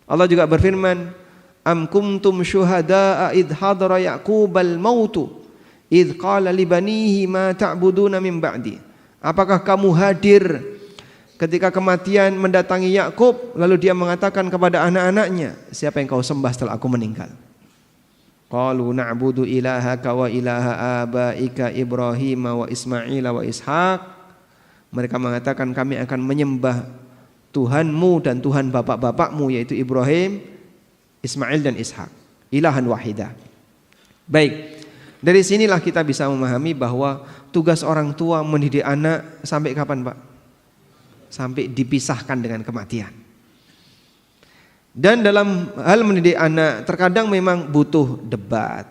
S1: Allah juga berfirman, am kuntum syuhada'a idh hadara Yaqubal mautu idh qala li banihi ma ta'buduna min ba'di. Apakah kamu hadir ketika kematian mendatangi Yakub, lalu dia mengatakan kepada anak-anaknya, siapa yang kau sembah setelah aku meninggal? Qalu na'budu ilahaka wa ilaha abaika Ibrahim wa Ismail wa Ishaq. Mereka mengatakan kami akan menyembah Tuhanmu dan Tuhan bapak-bapakmu, yaitu Ibrahim, Ismail dan Ishak. Ilahan wahidah. Baik, dari sinilah kita bisa memahami bahwa tugas orang tua mendidik anak sampai kapan, Pak? Sampai dipisahkan dengan kematian. Dan dalam hal mendidik anak terkadang memang butuh debat.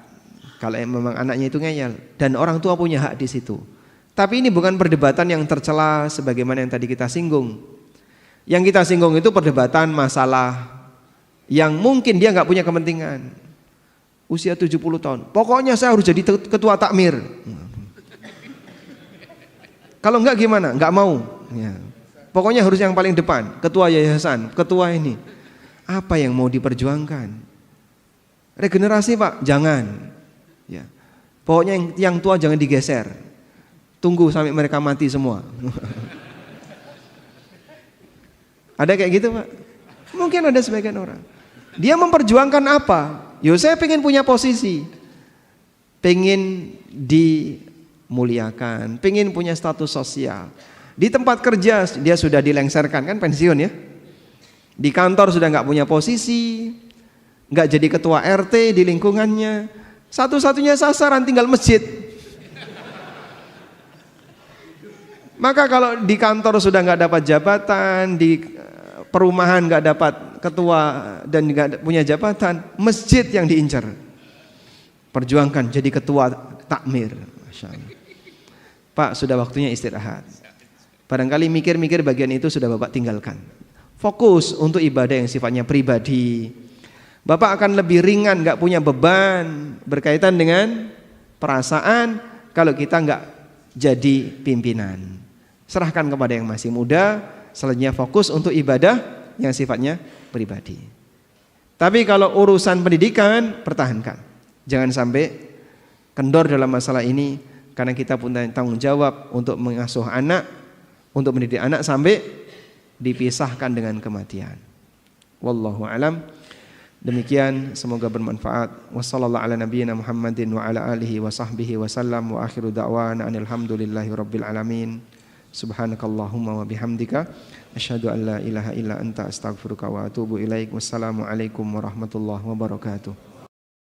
S1: Kalau memang anaknya itu ngeyel, dan orang tua punya hak di situ. Tapi ini bukan perdebatan yang tercela sebagaimana yang tadi kita singgung. Yang kita singgung itu perdebatan masalah yang mungkin dia nggak punya kepentingan. Usia 70 tahun, pokoknya saya harus jadi ketua takmir. Kalau enggak gimana? Enggak mau. Ya. Pokoknya harus yang paling depan, ketua yayasan, ketua ini. Apa yang mau diperjuangkan? Regenerasi, Pak? Jangan. Ya. Pokoknya yang tua jangan digeser. Tunggu sampai mereka mati semua. Ada kayak gitu, Pak? Mungkin ada sebagian orang. Dia memperjuangkan apa? Yo, saya pengen punya posisi, pengen dimuliakan, pengen punya status sosial. Di tempat kerja dia sudah dilengsarkan, kan pensiun ya. Di kantor sudah nggak punya posisi, nggak jadi ketua RT di lingkungannya. Satu-satunya sasaran tinggal masjid. Maka kalau di kantor sudah nggak dapat jabatan, di perumahan nggak dapat ketua dan nggak punya jabatan, masjid yang diincar. Perjuangkan jadi ketua takmir. Masya Allah. Pak, sudah waktunya istirahat. Barangkali mikir-mikir bagian itu sudah Bapak tinggalkan. Fokus untuk ibadah yang sifatnya pribadi. Bapak akan lebih ringan, nggak punya beban berkaitan dengan perasaan kalau kita nggak jadi pimpinan. Serahkan kepada yang masih muda, selanjutnya fokus untuk ibadah yang sifatnya pribadi. Tapi kalau urusan pendidikan, pertahankan. Jangan sampai kendor dalam masalah ini, karena kita punya tanggung jawab untuk mengasuh anak, untuk mendidik anak sampai dipisahkan dengan kematian. Wallahu alam. Demikian, semoga bermanfaat. Wassallallahu ala nabiyyina Muhammadin wa ala alihi wa sahbihi wa sallam wa akhiru da'wana alhamdulillahi rabbil alamin. Subhanakallahumma wa bihamdika asyhadu an la ilaha illa anta astaghfiruka wa atubu ilaik. Wassalamu alaikum warahmatullahi wabarakatuh.